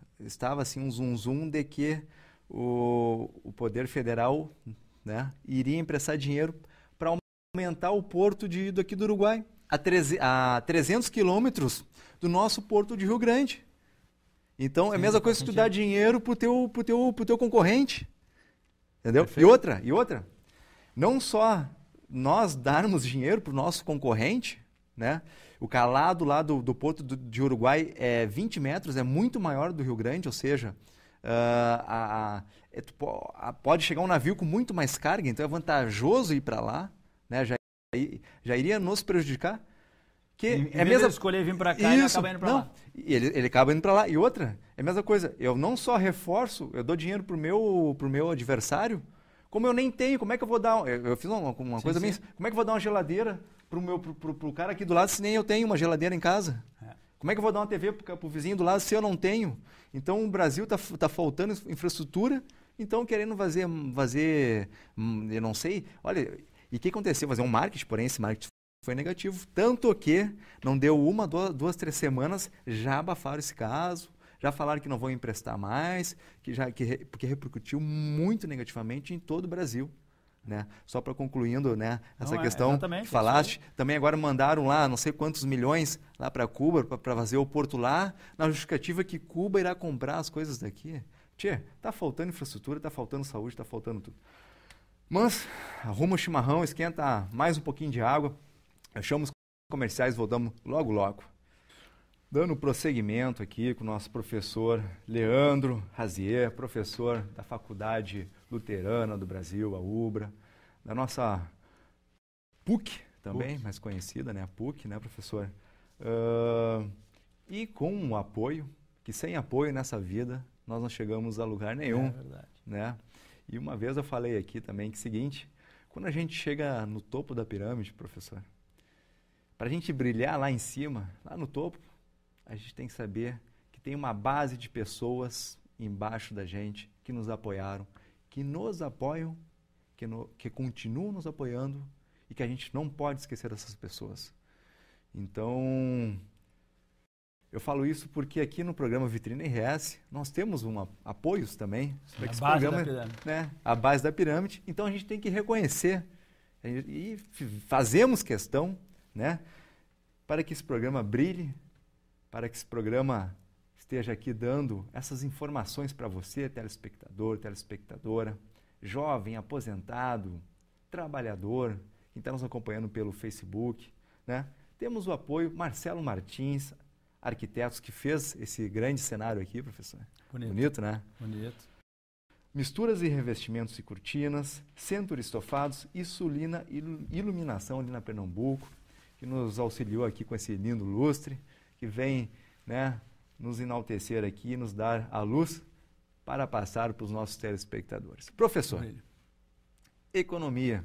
assim um zum de que o Poder Federal, né, iria emprestar dinheiro para aumentar o porto daqui do Uruguai, a 300 quilômetros do nosso porto de Rio Grande. Então, é a mesma coisa que tu dá dinheiro pro teu concorrente. Entendeu? Perfeito. E outra, não só nós darmos dinheiro pro nosso concorrente, né? O calado lá do porto de Uruguai é 20 metros, é muito maior do Rio Grande, ou seja, pode chegar um navio com muito mais carga, então é vantajoso ir para lá, né? Já iria nos prejudicar. Que é mesmo escolher vir para cá, ele acaba indo para lá. Ele acaba indo para lá. E outra, é a mesma coisa, eu não só reforço, eu dou dinheiro pro meu adversário, como eu nem tenho, como é que eu vou dar... Eu fiz uma coisa minha, como é que eu vou dar uma geladeira pro cara aqui do lado se nem eu tenho uma geladeira em casa? Como é que eu vou dar uma TV pro vizinho do lado se eu não tenho? Então o Brasil tá faltando infraestrutura, então querendo fazer, eu não sei, olha, e o que aconteceu? Fazer um marketing, porém esse marketing foi negativo, tanto que não deu 1, 2, 3 semanas, já abafaram esse caso, já falaram que não vão emprestar mais, porque repercutiu muito negativamente em todo o Brasil. Né? Só para concluindo, né, essa questão que falaste, também agora mandaram lá não sei quantos milhões lá para Cuba para fazer o porto lá, na justificativa que Cuba irá comprar as coisas daqui. Tá faltando infraestrutura, tá faltando saúde, tá faltando tudo. Mas arruma o chimarrão, esquenta mais um pouquinho de água, achamos comerciais, voltamos logo logo. Dando prosseguimento aqui com o nosso professor Leandro Razier, professor da Faculdade Luterana do Brasil, a UBRA, da nossa PUC também, mais conhecida, né? A PUC, né, professor? E com um apoio, que sem apoio nessa vida nós não chegamos a lugar nenhum. É verdade. Né? E uma vez eu falei aqui também que é o seguinte, quando a gente chega no topo da pirâmide, professor, para a gente brilhar lá em cima, lá no topo, a gente tem que saber que tem uma base de pessoas embaixo da gente que nos apoiaram, que nos apoiam, que continuam nos apoiando e que a gente não pode esquecer dessas pessoas. Então, eu falo isso porque aqui no programa Vitrine RS nós temos apoios também. A base da pirâmide. Né, a base da pirâmide. Então a gente tem que reconhecer e fazemos questão, né, para que esse programa brilhe, para que esse programa esteja aqui dando essas informações para você, telespectador, telespectadora, jovem, aposentado, trabalhador, que está nos acompanhando pelo Facebook, né? Temos o apoio Marcelo Martins, Arquitetos, que fez esse grande cenário aqui, professor. Bonito. Bonito, né? Bonito. Misturas e revestimentos e cortinas, Centro Estofados e Sulina Iluminação ali na Pernambuco, que nos auxiliou aqui com esse lindo lustre, que vem, né, nos enaltecer aqui, nos dar a luz para passar para os nossos telespectadores. Professor, economia.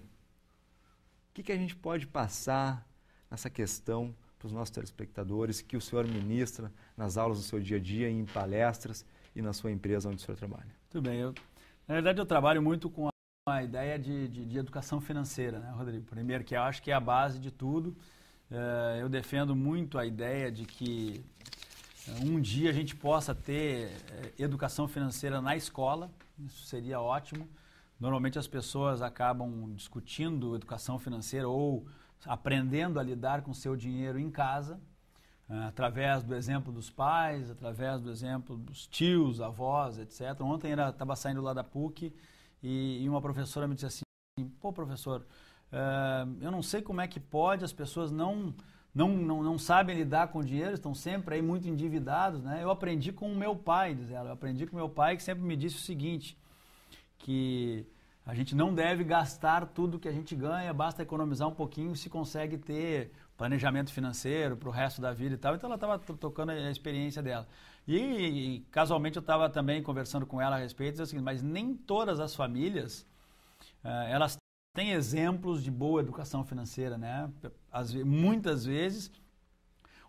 O que a gente pode passar nessa questão para os nossos telespectadores que o senhor ministra nas aulas do seu dia a dia, em palestras e na sua empresa onde o senhor trabalha? Tudo bem. Na verdade, eu trabalho muito com a ideia de educação financeira, né, Rodrigo? Primeiro, que eu acho que é a base de tudo. Eu defendo muito a ideia de que um dia a gente possa ter educação financeira na escola. Isso seria ótimo. Normalmente as pessoas acabam discutindo educação financeira ou aprendendo a lidar com o seu dinheiro em casa, através do exemplo dos pais, através do exemplo dos tios, avós, etc. Ontem estava saindo lá da PUC e uma professora me disse assim, pô, professor, eu não sei como é que pode, as pessoas não sabem lidar com o dinheiro, estão sempre aí muito endividados, né? Eu aprendi com o meu pai, diz ela, que sempre me disse o seguinte, que a gente não deve gastar tudo que a gente ganha, basta economizar um pouquinho se consegue ter planejamento financeiro para o resto da vida e tal. Então ela estava tocando a experiência dela. E casualmente eu estava também conversando com ela a respeito, assim, mas nem todas as famílias, elas têm exemplos de boa educação financeira, né? Muitas vezes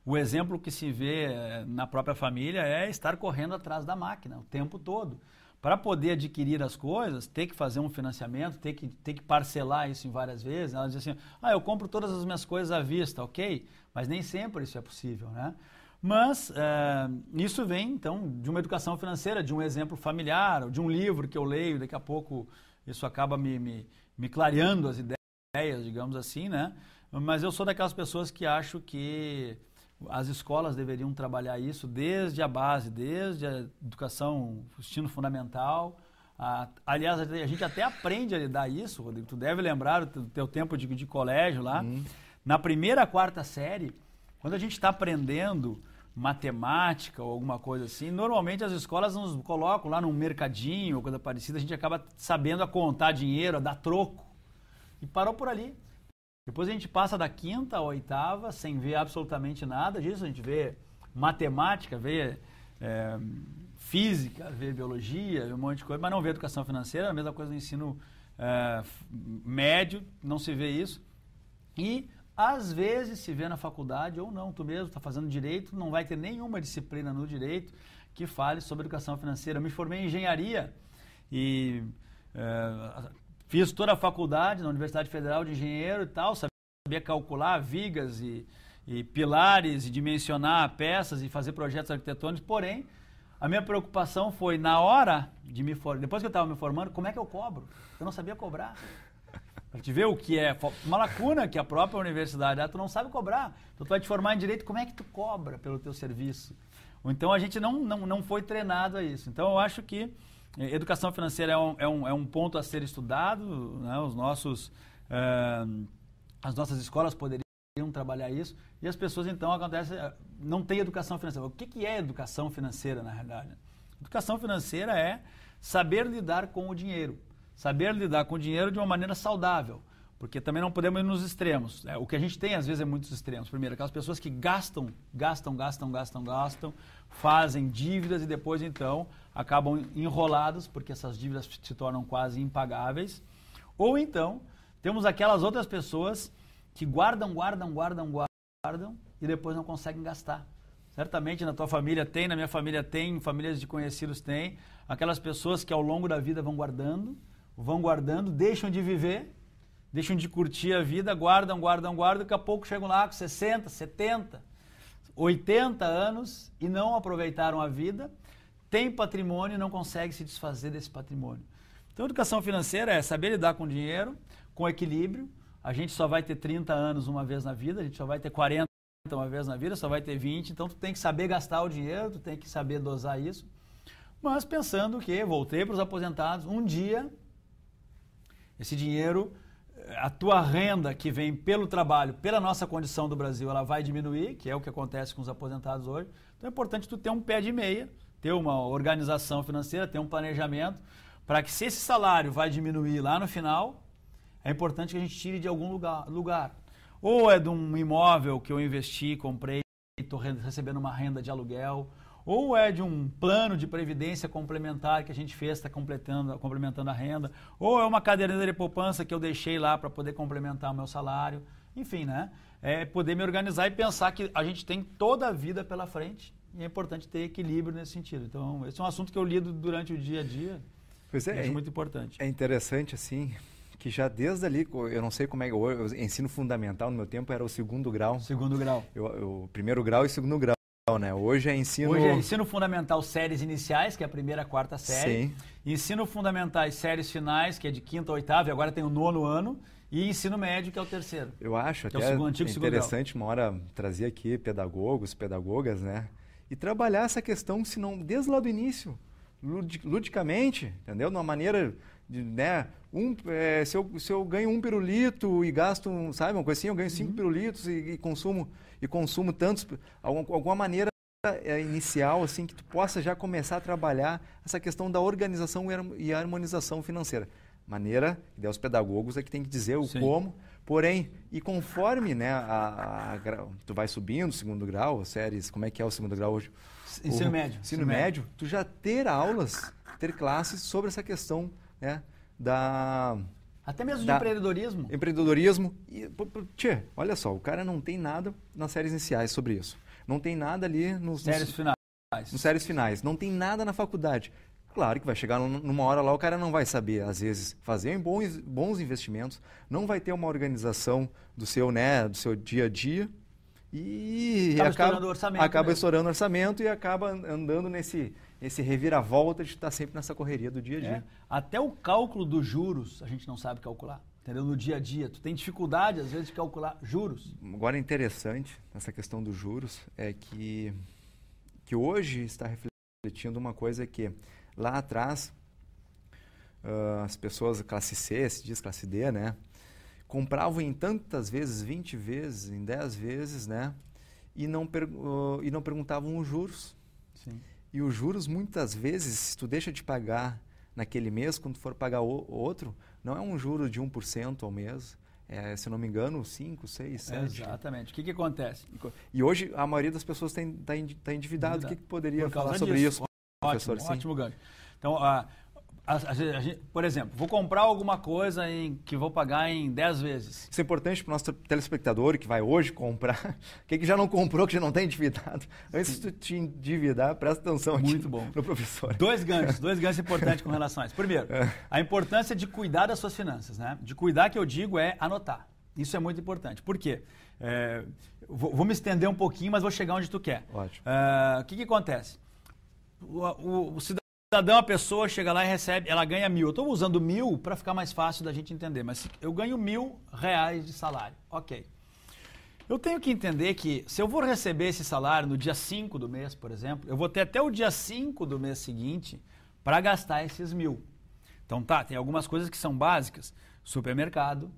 o exemplo que se vê na própria família é estar correndo atrás da máquina o tempo todo. Para poder adquirir as coisas, ter que fazer um financiamento, ter que parcelar isso em várias vezes. Ela diz assim, eu compro todas as minhas coisas à vista, ok? Mas nem sempre isso é possível, né? Mas isso vem, então, de uma educação financeira, de um exemplo familiar, de um livro que eu leio, daqui a pouco isso acaba me clareando as ideias, digamos assim, né? Mas eu sou daquelas pessoas que acho que as escolas deveriam trabalhar isso desde a base, desde a educação, ensino fundamental. Aliás, a gente até aprende a lidar isso, Rodrigo. Tu deve lembrar do teu tempo de colégio lá. Na primeira, quarta série, quando a gente está aprendendo matemática ou alguma coisa assim, normalmente as escolas nos colocam lá num mercadinho ou coisa parecida, a gente acaba sabendo a contar dinheiro, a dar troco. E parou por ali. Depois a gente passa da quinta à oitava sem ver absolutamente nada disso. A gente vê matemática, vê física, vê biologia, vê um monte de coisa, mas não vê educação financeira. A mesma coisa no ensino médio, não se vê isso. E às vezes se vê na faculdade ou não. Tu mesmo está fazendo direito, não vai ter nenhuma disciplina no direito que fale sobre educação financeira. Eu me formei em engenharia e fiz toda a faculdade na Universidade Federal de Engenheiro e tal, sabia calcular vigas e pilares e dimensionar peças e fazer projetos arquitetônicos, porém, a minha preocupação foi, na hora de me formar, depois que eu estava me formando, como é que eu cobro? Eu não sabia cobrar. Para te ver o que é uma lacuna que a própria universidade, tu não sabe cobrar. Então, tu vai te formar em direito, como é que tu cobra pelo teu serviço? Ou então, a gente não foi treinado a isso. Então, eu acho que Educação financeira é um ponto a ser estudado, né? As nossas escolas poderiam trabalhar isso, e as pessoas, então, não têm educação financeira. O que é educação financeira, na realidade? Educação financeira é saber lidar com o dinheiro. Saber lidar com o dinheiro de uma maneira saudável, porque também não podemos ir nos extremos. O que a gente tem, às vezes, é muitos extremos. Primeiro, aquelas pessoas que gastam, fazem dívidas e depois, então, acabam enrolados, porque essas dívidas se tornam quase impagáveis. Ou, então, temos aquelas outras pessoas que guardam e depois não conseguem gastar. Certamente na tua família tem, na minha família tem, famílias de conhecidos tem. Aquelas pessoas que ao longo da vida vão guardando, deixam de viver, deixam de curtir a vida, guardam, daqui a pouco chegam lá com 60, 70, 80 anos e não aproveitaram a vida, tem patrimônio e não conseguem se desfazer desse patrimônio. Então, educação financeira é saber lidar com dinheiro, com equilíbrio. A gente só vai ter 30 anos uma vez na vida, a gente só vai ter 40 uma vez na vida, só vai ter 20, então tu tem que saber gastar o dinheiro, tu tem que saber dosar isso. Mas pensando que, voltei para os aposentados, um dia, esse dinheiro, a tua renda que vem pelo trabalho, pela nossa condição do Brasil, ela vai diminuir, que é o que acontece com os aposentados hoje. Então é importante tu ter um pé de meia, ter uma organização financeira, ter um planejamento, para que se esse salário vai diminuir lá no final, é importante que a gente tire de algum lugar. Ou é de um imóvel que eu investi, comprei e estou recebendo uma renda de aluguel, ou é de um plano de previdência complementar que a gente fez, está complementando a renda, ou é uma caderneta de poupança que eu deixei lá para poder complementar o meu salário. Enfim, né? É poder me organizar e pensar que a gente tem toda a vida pela frente e é importante ter equilíbrio nesse sentido. Então, esse é um assunto que eu lido durante o dia a dia. Pois é, acho muito importante. É interessante, assim, que já desde ali, eu não sei como é que o ensino fundamental no meu tempo era o segundo grau. Segundo grau. O primeiro grau e segundo grau, né? Hoje é ensino fundamental séries iniciais, que é a primeira a quarta série. Sim. Ensino fundamentais séries finais, que é de quinta a oitava, e agora tem o 9º ano. E ensino médio, que é o terceiro. Eu acho até interessante, uma hora trazer aqui pedagogos, pedagogas, né? E trabalhar essa questão, se não desde lá do início, ludicamente, entendeu? De uma maneira de, né? Se eu ganho 1 pirulito e gasto, sabe, uma coisa assim, eu ganho 5 pirulitos e consumo tantos, alguma maneira inicial, assim, que tu possa já começar a trabalhar essa questão da organização e harmonização financeira. Maneira, e os pedagogos é que tem que dizer o como, porém, e conforme, né, tu vai subindo, segundo grau, séries, como é que é o segundo grau hoje? Ensino médio. Ensino médio, tu já ter aulas, ter classes sobre essa questão, né, até mesmo de empreendedorismo. Empreendedorismo. Olha só, o cara não tem nada nas séries iniciais sobre isso. Não tem nada ali nos séries finais. Não tem nada na faculdade. Claro que vai chegar numa hora lá, o cara não vai saber, às vezes, fazer bons investimentos, não vai ter uma organização do seu dia a dia e acaba estourando o orçamento e acaba andando nesse reviravolta de estar sempre nessa correria do dia a dia. Até o cálculo dos juros a gente não sabe calcular, entendeu? No dia a dia. Tu tem dificuldade, às vezes, de calcular juros. Agora, interessante nessa questão dos juros é que hoje está refletindo uma coisa que lá atrás, as pessoas, classe C, se diz classe D, né? Compravam em tantas vezes, 20 vezes, em 10 vezes, né? E não perguntavam os juros. Sim. E os juros, muitas vezes, se tu deixa de pagar naquele mês, quando tu for pagar outro, não é um juro de 1% ao mês. Se não me engano, 5, 6, 7. Exatamente. O que acontece? E hoje a maioria das pessoas está endividada. O que poderia falar sobre isso? Ótimo gancho. Então, por exemplo, vou comprar alguma coisa que vou pagar em 10 vezes. Isso é importante para o nosso telespectador que vai hoje comprar, que já não comprou, que já não está endividado. Antes de tu te endividar, presta atenção aqui no professor. Dois ganchos importantes com relação a isso. Primeiro, a importância de cuidar das suas finanças, né? De cuidar, que eu digo, é anotar. Isso é muito importante. Por quê? Vou me estender um pouquinho, mas vou chegar onde tu quer. Ótimo. O que acontece? O cidadão, a pessoa chega lá e recebe, ela ganha 1.000. Eu estou usando 1.000 para ficar mais fácil da gente entender, mas eu ganho R$1.000 de salário. Ok. Eu tenho que entender que se eu vou receber esse salário no dia 5 do mês, por exemplo, eu vou ter até o dia 5 do mês seguinte para gastar esses 1.000. Então tá, tem algumas coisas que são básicas. Supermercado,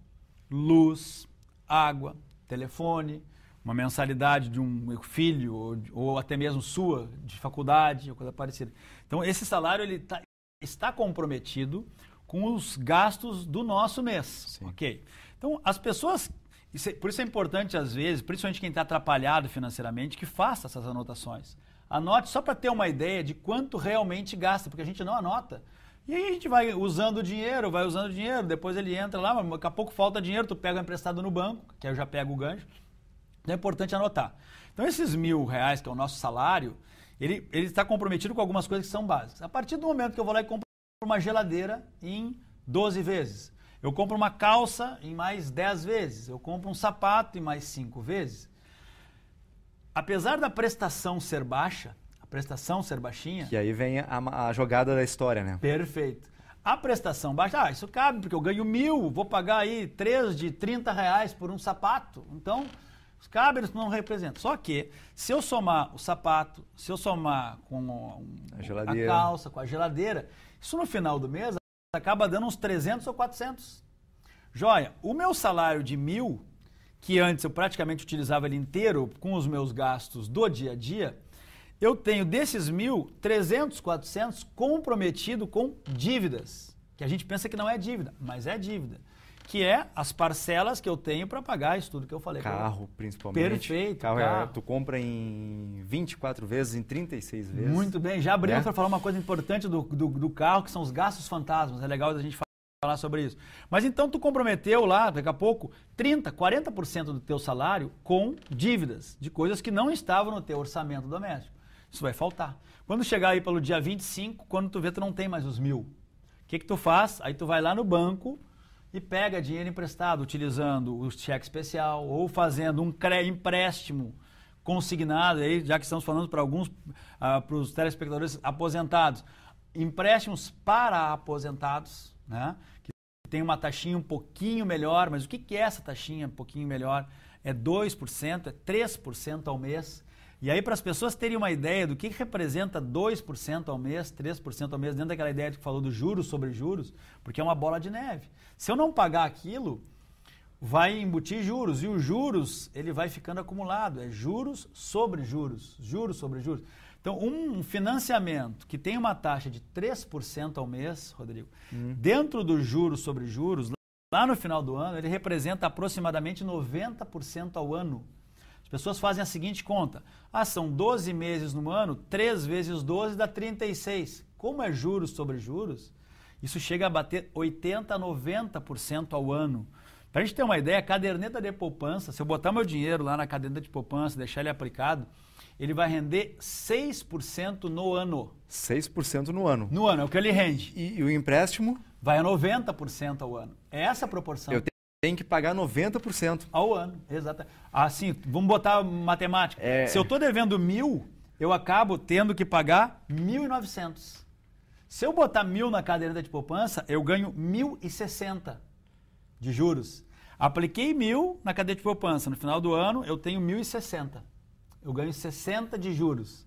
luz, água, telefone, uma mensalidade de um filho ou até mesmo sua, de faculdade, ou coisa parecida. Então esse salário ele está comprometido com os gastos do nosso mês. Sim. Ok? Então as pessoas... por isso é importante, às vezes, principalmente quem está atrapalhado financeiramente, que faça essas anotações. Anote só para ter uma ideia de quanto realmente gasta, porque a gente não anota. E aí a gente vai usando dinheiro, depois ele entra lá, mas daqui a pouco falta dinheiro, tu pega emprestado no banco, que aí eu já pego o gancho. Então é importante anotar. Então esses R$1.000, que é o nosso salário, ele está comprometido com algumas coisas que são básicas. A partir do momento que eu vou lá e compro uma geladeira em 12 vezes, eu compro uma calça em mais 10 vezes, eu compro um sapato em mais 5 vezes. Apesar da prestação ser baixa, a prestação ser baixinha... Que aí vem a jogada da história, né? Perfeito. A prestação baixa, isso cabe, porque eu ganho 1.000, vou pagar aí 3 de R$30 por um sapato. Então, cabe, eles não representam. Só que, se eu somar o sapato, se eu somar com a calça, com a geladeira, isso no final do mês acaba dando uns 300 ou 400. Joia, o meu salário de 1.000, que antes eu praticamente utilizava ele inteiro com os meus gastos do dia a dia, eu tenho desses 1.000, 300, 400 comprometido com dívidas, que a gente pensa que não é dívida, mas é dívida, que é as parcelas que eu tenho para pagar isso tudo que eu falei. Carro, principalmente. Perfeito. Carro. Tu compra em 24 vezes, em 36 vezes. Muito bem, já abrimos para falar uma coisa importante do carro, que são os gastos fantasmas, é legal a gente falar sobre isso. Mas então tu comprometeu lá, daqui a pouco, 30%, 40% do teu salário com dívidas, de coisas que não estavam no teu orçamento doméstico. Isso vai faltar. Quando chegar aí pelo dia 25, quando tu vê, tu não tem mais os 1.000. O que tu faz? Aí tu vai lá no banco e pega dinheiro emprestado, utilizando o cheque especial ou fazendo um empréstimo consignado, aí, já que estamos falando para alguns, para os telespectadores aposentados, empréstimos para aposentados, né? Que tem uma taxinha um pouquinho melhor, mas o que é essa taxinha um pouquinho melhor? É 2%, é 3% ao mês. E aí, para as pessoas terem uma ideia do que representa 2% ao mês, 3% ao mês, dentro daquela ideia que falou do juros sobre juros, porque é uma bola de neve. Se eu não pagar aquilo, vai embutir juros, e os juros ele vai ficando acumulado, é juros sobre juros, juros sobre juros. Então, um financiamento que tem uma taxa de 3% ao mês, Rodrigo, dentro dos juros sobre juros, lá no final do ano, ele representa aproximadamente 90% ao ano. As pessoas fazem a seguinte conta, são 12 meses no ano, 3 vezes 12 dá 36. Como é juros sobre juros, isso chega a bater 80% a 90% ao ano. Para a gente ter uma ideia, a caderneta de poupança, se eu botar meu dinheiro lá na caderneta de poupança, deixar ele aplicado, ele vai render 6% no ano. 6% no ano? No ano, é o que ele rende. E o empréstimo? Vai a 90% ao ano. É essa a proporção. Eu tenho que pagar 90%. Ao ano, exato. Assim, vamos botar matemática. Se eu estou devendo 1.000, eu acabo tendo que pagar 1.900. Se eu botar 1.000 na caderneta de poupança, eu ganho 1.060 de juros. Apliquei 1.000 na caderneta de poupança. No final do ano, eu tenho 1.060. Eu ganho 60 de juros.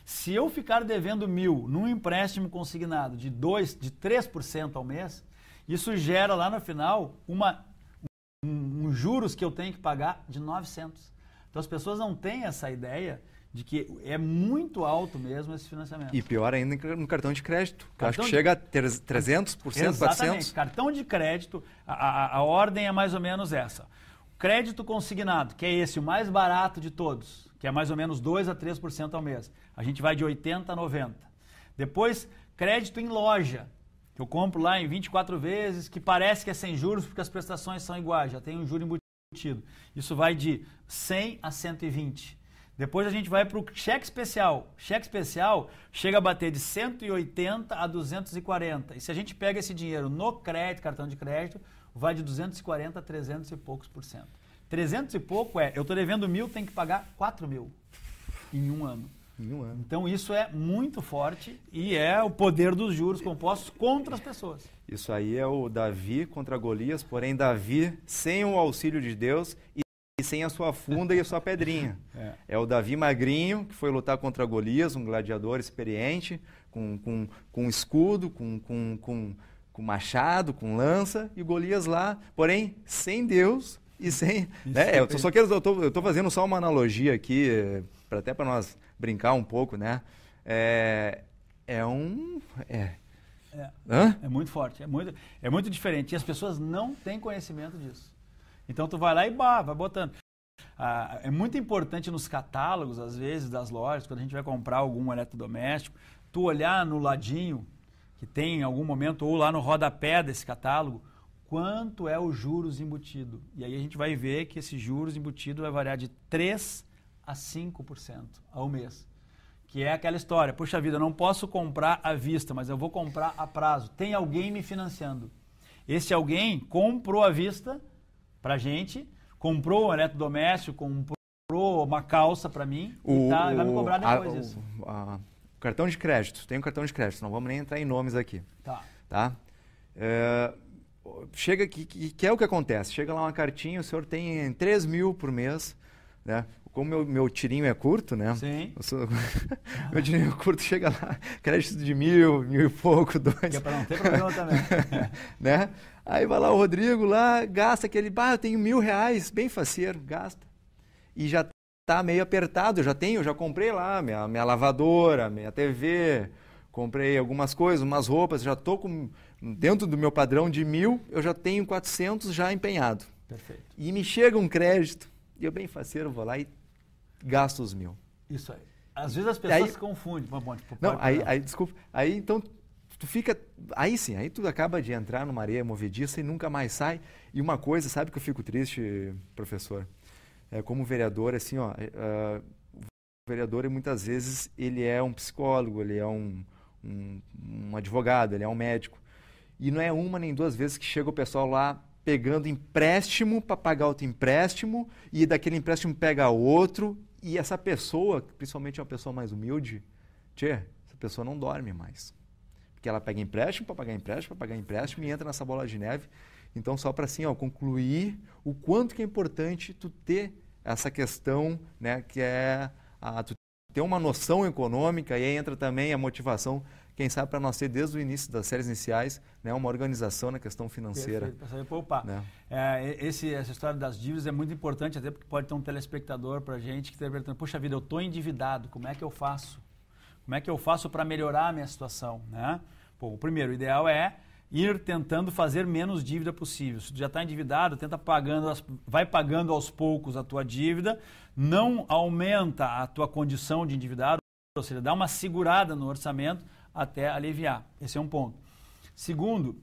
Se eu ficar devendo 1.000 num empréstimo consignado de 3% ao mês, isso gera lá no final um juros que eu tenho que pagar de 900. Então as pessoas não têm essa ideia de que é muito alto mesmo esse financiamento. E pior ainda no cartão de crédito. Acho que chega a 300%, 400%. Cartão de crédito, a ordem é mais ou menos essa. Crédito consignado, que é esse, o mais barato de todos, que é mais ou menos 2% a 3% ao mês. A gente vai de 80% a 90%. Depois, crédito em loja, que eu compro lá em 24 vezes, que parece que é sem juros porque as prestações são iguais, já tem um juro embutido. Isso vai de 100 a 120. Depois a gente vai para o cheque especial. Cheque especial chega a bater de 180 a 240. E se a gente pega esse dinheiro no crédito, cartão de crédito, vai de 240 a 300 e poucos por cento. 300 e pouco eu estou devendo 1.000, tem que pagar 4.000 em um ano. Então isso é muito forte e é o poder dos juros compostos contra as pessoas. Isso aí é o Davi contra Golias, porém Davi sem o auxílio de Deus sem a sua funda e a sua pedrinha. É o Davi magrinho, que foi lutar contra Golias, um gladiador experiente, com escudo, com machado, com lança, e Golias lá, porém, sem Deus e sem... né? Eu estou fazendo só uma analogia aqui, até para nós brincar um pouco, né? É muito forte, é muito diferente. E as pessoas não têm conhecimento disso. Então tu vai lá e vai botando. É muito importante nos catálogos, às vezes, das lojas, quando a gente vai comprar algum eletrodoméstico, tu olhar no ladinho, que tem em algum momento, ou lá no rodapé desse catálogo, quanto é o juros embutido. E aí a gente vai ver que esse juros embutido vai variar de 3% a 5% ao mês. Que é aquela história, puxa vida, eu não posso comprar à vista, mas eu vou comprar a prazo. Tem alguém me financiando. Esse alguém comprou à vista pra gente, comprou um eletrodoméstico, comprou uma calça pra mim e vai me cobrar depois isso. O cartão de crédito, tem um cartão de crédito, não vamos nem entrar em nomes aqui. Tá? Chega que é o que acontece, chega lá uma cartinha, o senhor tem 3 mil por mês, né? Como meu tirinho é curto, né? Sim. Meu tirinho é curto, chega lá, crédito de 1.000, 1.000 e pouco, 2. Que é para não ter problema também. Né? Aí vai lá o Rodrigo, lá, gasta aquele, eu tenho R$1.000, bem faceiro, gasta. E já tá meio apertado, eu já comprei lá minha lavadora, minha TV, comprei algumas coisas, umas roupas, já tô dentro do meu padrão de 1.000, eu já tenho 400 já empenhado. Perfeito. E me chega um crédito, e eu bem faceiro vou lá e gasto os 1.000. Isso aí. Às vezes as pessoas se confundem. Desculpa. Aí então tu fica... Aí sim, aí tu acaba de entrar numa areia movediça e nunca mais sai. E uma coisa, sabe que eu fico triste, professor? Como vereador, assim, o vereador muitas vezes ele é um psicólogo, ele é um advogado, ele é um médico. E não é uma nem duas vezes que chega o pessoal lá pegando empréstimo para pagar outro empréstimo, e daquele empréstimo pega outro, e essa pessoa, principalmente uma pessoa mais humilde, essa pessoa não dorme mais. Porque ela pega empréstimo para pagar empréstimo, para pagar empréstimo, e entra nessa bola de neve. Então, só para assim, concluir o quanto que é importante tu ter essa questão, né, que é tu ter uma noção econômica, e aí entra também a motivação, quem sabe, para nós ter desde o início das séries iniciais, né, uma organização na questão financeira. Perfeito, para saber poupar. Né? Essa história das dívidas é muito importante, até porque pode ter um telespectador para a gente que está perguntando, poxa vida, eu estou endividado, como é que eu faço? Como é que eu faço para melhorar a minha situação? Né? O primeiro, o ideal é ir tentando fazer menos dívida possível. Se tu já está endividado, vai pagando aos poucos a tua dívida, não aumenta a tua condição de endividado, ou seja, dá uma segurada no orçamento até aliviar. Esse é um ponto. Segundo,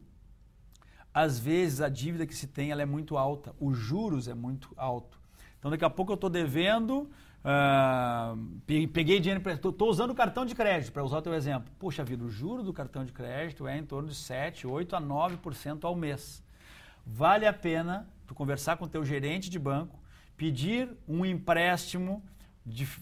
às vezes a dívida que se tem ela é muito alta, os juros é muito alto. Então daqui a pouco eu estou devendo, peguei dinheiro, estou usando o cartão de crédito, para usar o teu exemplo. Poxa vida, o juro do cartão de crédito é em torno de 7, 8 a 9% ao mês. Vale a pena tu conversar com o teu gerente de banco, pedir um empréstimo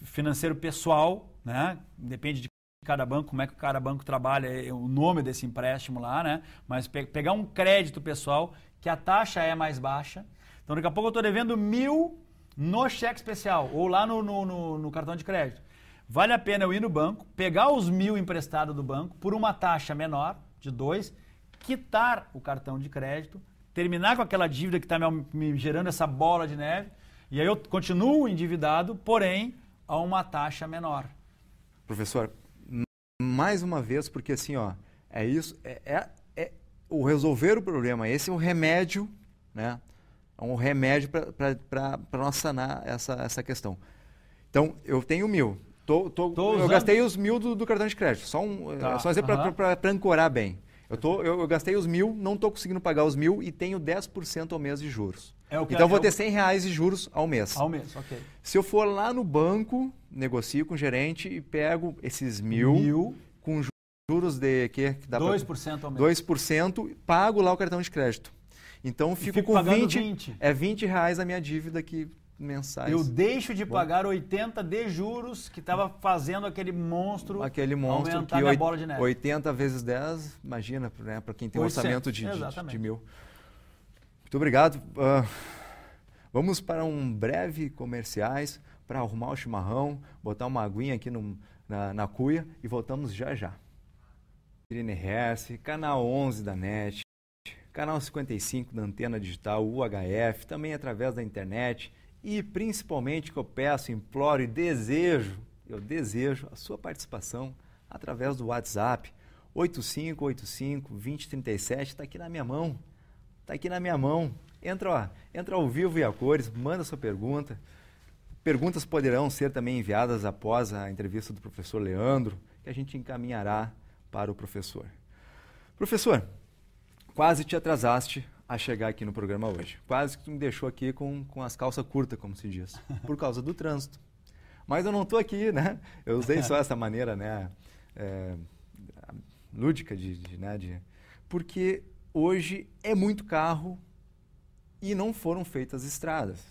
financeiro pessoal, né? Depende de cada banco, como é que cada banco trabalha, o nome desse empréstimo lá, né? Mas pegar um crédito pessoal, que a taxa é mais baixa. Então daqui a pouco eu estou devendo 1.000 no cheque especial, ou lá no cartão de crédito. Vale a pena eu ir no banco, pegar os 1.000 emprestados do banco por uma taxa menor, de 2, quitar o cartão de crédito, terminar com aquela dívida que está me gerando essa bola de neve, e aí eu continuo endividado, porém, a uma taxa menor. Professor, mais uma vez, porque assim, é isso, o resolver o problema, esse é o remédio, né? É um remédio para nós sanar essa questão. Então, eu tenho 1.000. Eu gastei os 1.000 do cartão de crédito. Só um exemplo para ancorar bem. Eu gastei os 1.000, não estou conseguindo pagar os 1.000 e tenho 10% ao mês de juros. Então, vou ter R$100 de juros ao mês. Ao mês, ok. Se eu for lá no banco, negocio com o gerente e pego esses 1.000 com juros de... que dá 2% ao mês. 2%, pago lá o cartão de crédito. Então, fico com 20. É R$20 a minha dívida aqui mensais. Eu deixo de pagar 80 de juros que estava fazendo aquele monstro aumentar que minha bola de neve. 80 vezes 10, imagina, né, para quem tem um orçamento de 1.000. Muito obrigado. Vamos para um breve comerciais para arrumar o chimarrão, botar uma aguinha aqui na cuia e voltamos já já. Irene RS, canal 11 da NET, canal 55 da Antena Digital, UHF, também através da internet e principalmente que eu peço, imploro e desejo a sua participação através do WhatsApp 8585-2037, está aqui na minha mão, Entra ao vivo e a cores, manda sua pergunta. Perguntas poderão ser também enviadas após a entrevista do professor Leandro, que a gente encaminhará para o professor. Professor, quase te atrasaste a chegar aqui no programa hoje. Quase que tu me deixou aqui com as calças curtas, como se diz, por causa do trânsito. Mas eu não estou aqui, né? Eu usei só essa maneira, né, lúdica porque hoje é muito carro e não foram feitas estradas.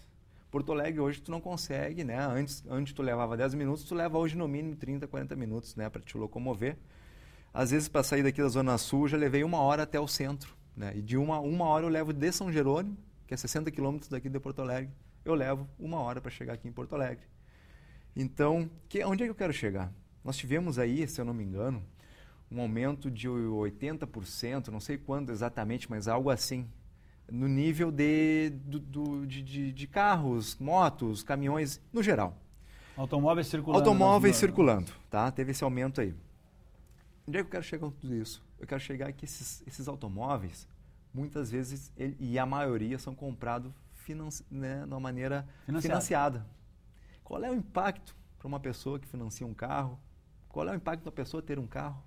Porto Alegre hoje tu não consegue, né? Antes tu levava 10 minutos, tu leva hoje no mínimo 30, 40 minutos, né, para te locomover. Às vezes para sair daqui da Zona Sul já levei 1 hora até o centro, né? E de uma hora eu levo de São Jerônimo, que é 60 quilômetros daqui de Porto Alegre, eu levo 1 hora para chegar aqui em Porto Alegre. Então, onde é que eu quero chegar? Nós tivemos aí, se eu não me engano, um aumento de 80%, não sei quanto exatamente, mas algo assim, no nível de carros, motos, caminhões, no geral. Automóveis circulando. Automóveis circulando, tá? Teve esse aumento aí. Onde é que eu quero chegar com tudo isso? Eu quero chegar que esses automóveis, muitas vezes, e a maioria, são comprados de uma maneira financiada. Qual é o impacto para uma pessoa que financia um carro? Qual é o impacto da pessoa ter um carro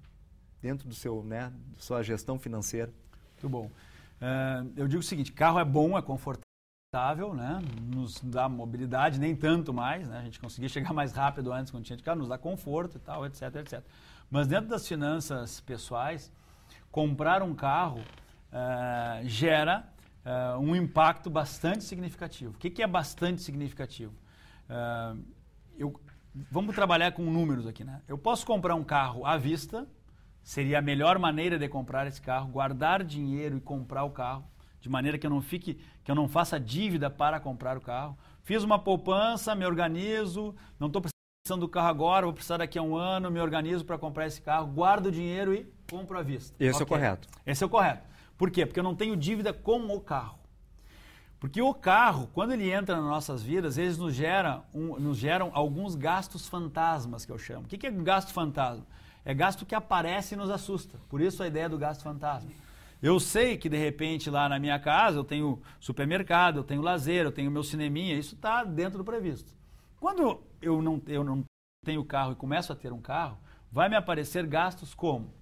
dentro da sua gestão financeira? Muito bom. Eu digo o seguinte, carro é bom, é confortável, né? Nos dá mobilidade, nem tanto mais, né? A gente conseguia chegar mais rápido antes quando tinha de carro, nos dá conforto e tal, etc, etc. Mas dentro das finanças pessoais, comprar um carro gera um impacto bastante significativo. O que é bastante significativo? Vamos trabalhar com números aqui, né? Eu posso comprar um carro à vista, seria a melhor maneira de comprar esse carro, guardar dinheiro e comprar o carro, de maneira que eu não faça dívida para comprar o carro. Fiz uma poupança, me organizo, não estou precisando do carro agora, vou precisar daqui a 1 ano, me organizo para comprar esse carro, guardo o dinheiro e compro à vista. Esse é o correto. Esse é o correto. Por quê? Porque eu não tenho dívida com o carro. Porque o carro, quando ele entra nas nossas vidas, eles nos geram alguns gastos fantasmas, que eu chamo. O que é gasto fantasma? É gasto que aparece e nos assusta. Por isso a ideia do gasto fantasma. Eu sei que, de repente, lá na minha casa, eu tenho supermercado, eu tenho lazer, eu tenho meu cineminha, isso está dentro do previsto. Quando eu não tenho carro e começo a ter um carro, vai me aparecer gastos como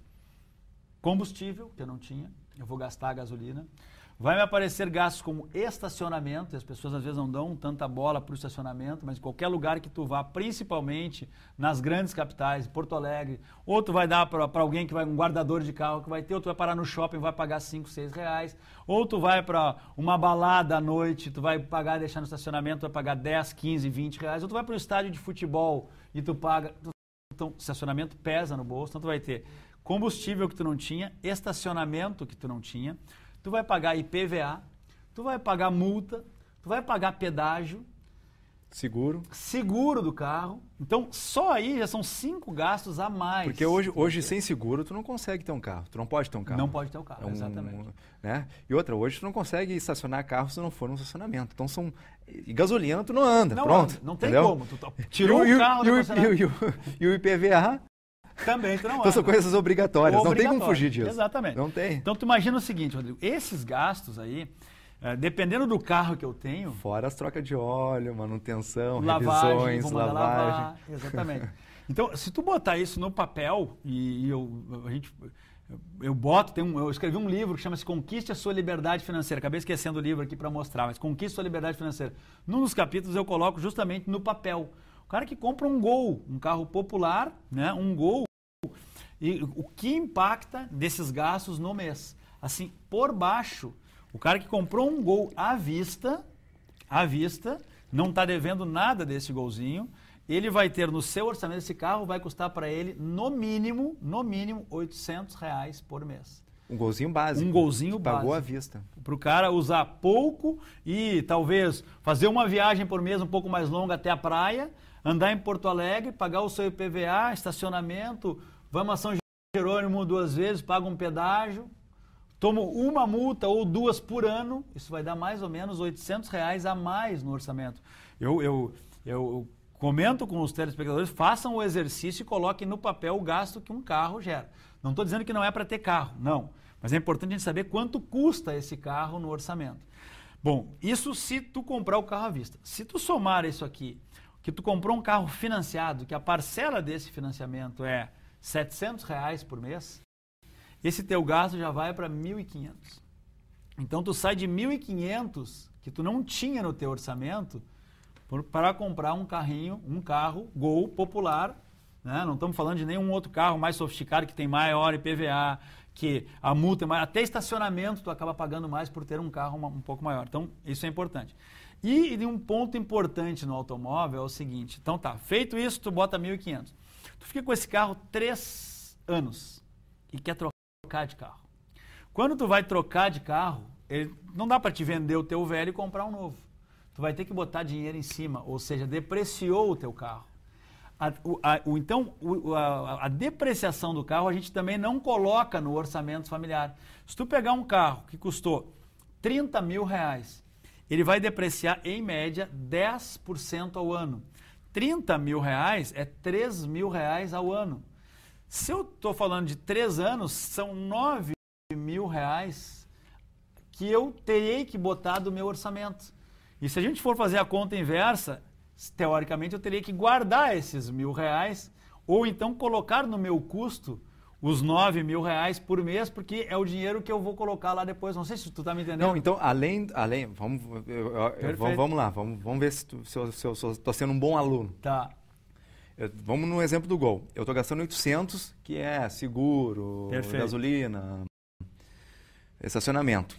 combustível, que eu não tinha, eu vou gastar a gasolina. Vai me aparecer gastos como estacionamento, e as pessoas às vezes não dão tanta bola para o estacionamento, mas em qualquer lugar que tu vá, principalmente nas grandes capitais, Porto Alegre, ou tu vai dar para alguém que vai, um guardador de carro que vai ter, ou tu vai parar no shopping e vai pagar 5, 6 reais, ou tu vai para uma balada à noite, tu vai pagar, deixar no estacionamento, tu vai pagar 10, 15, 20 reais, ou tu vai para um estádio de futebol e tu paga, então estacionamento pesa no bolso, então tu vai ter combustível que tu não tinha, estacionamento que tu não tinha, tu vai pagar IPVA, tu vai pagar multa, tu vai pagar pedágio. Seguro do carro. Então, só aí já são 5 gastos a mais. Porque hoje sem seguro, tu não consegue ter um carro. Tu não pode ter um carro. Não pode ter um carro, exatamente. Né? E outra, hoje tu não consegue estacionar carro se não for um estacionamento. Então, e gasolina tu não anda, não pronto. Anda, não tem entendeu? como. Tu tirou o carro do estacionamento. E o IPVA... Também tu não Então são coisas obrigatórias, não tem como fugir disso. Exatamente. Não tem. Então tu imagina o seguinte, Rodrigo, esses gastos aí, dependendo do carro que eu tenho... Fora as trocas de óleo, manutenção, lavagem, revisões, lavagem. Lavar, exatamente. Então, se tu botar isso no papel, eu escrevi um livro que chama-se Conquiste a Sua Liberdade Financeira. Acabei esquecendo o livro aqui para mostrar, mas Conquiste a Sua Liberdade Financeira. Num dos capítulos eu coloco justamente no papel. O cara que compra um Gol, um carro popular, né, um Gol, e o que impacta desses gastos no mês? Assim, por baixo, o cara que comprou um Gol à vista, não está devendo nada desse Golzinho, ele vai ter no seu orçamento, esse carro vai custar para ele, no mínimo, R$ 800 por mês. Um golzinho básico. Um golzinho básico. Pagou à vista. Para o cara usar pouco e talvez fazer uma viagem por mês um pouco mais longa até a praia, andar em Porto Alegre, pagar o seu IPVA, estacionamento, vamos a São Jerônimo 2 vezes, paga um pedágio, toma uma multa ou 2 por ano, isso vai dar mais ou menos R$800 a mais no orçamento. Eu comento com os telespectadores, façam o exercício e coloquem no papel o gasto que um carro gera. Não estou dizendo que não é para ter carro, não. Mas é importante a gente saber quanto custa esse carro no orçamento. Bom, isso se tu comprar o carro à vista. Se tu somar isso aqui, que tu comprou um carro financiado, que a parcela desse financiamento é R$700 por mês, esse teu gasto já vai para 1.500. Então tu sai de 1.500 que tu não tinha no teu orçamento para comprar um carro Gol popular, né? Não estamos falando de nenhum outro carro mais sofisticado que tem maior IPVA, que a multa é maior, até estacionamento tu acaba pagando mais por ter um carro um pouco maior. Então, isso é importante. E um ponto importante no automóvel é o seguinte, então tá, feito isso, tu bota 1.500. Tu fica com esse carro 3 anos e quer trocar de carro. Quando tu vai trocar de carro, não dá para te vender o teu velho e comprar um novo. Tu vai ter que botar dinheiro em cima, ou seja, depreciou o teu carro. A depreciação do carro a gente também não coloca no orçamento familiar. Se tu pegar um carro que custou R$30 mil, ele vai depreciar em média 10% ao ano. R$30 mil é R$3 mil ao ano. Se eu estou falando de 3 anos, são R$9 mil que eu terei que botar do meu orçamento. E se a gente for fazer a conta inversa, teoricamente eu teria que guardar esses R$1.000 ou então colocar no meu custo os R$9 mil por mês, porque é o dinheiro que eu vou colocar lá depois. Não sei se tu está me entendendo. Não, então, vamos lá, vamos ver se eu estou sendo um bom aluno. Tá. Vamos no exemplo do Gol. Eu estou gastando 800, que é seguro, gasolina, estacionamento.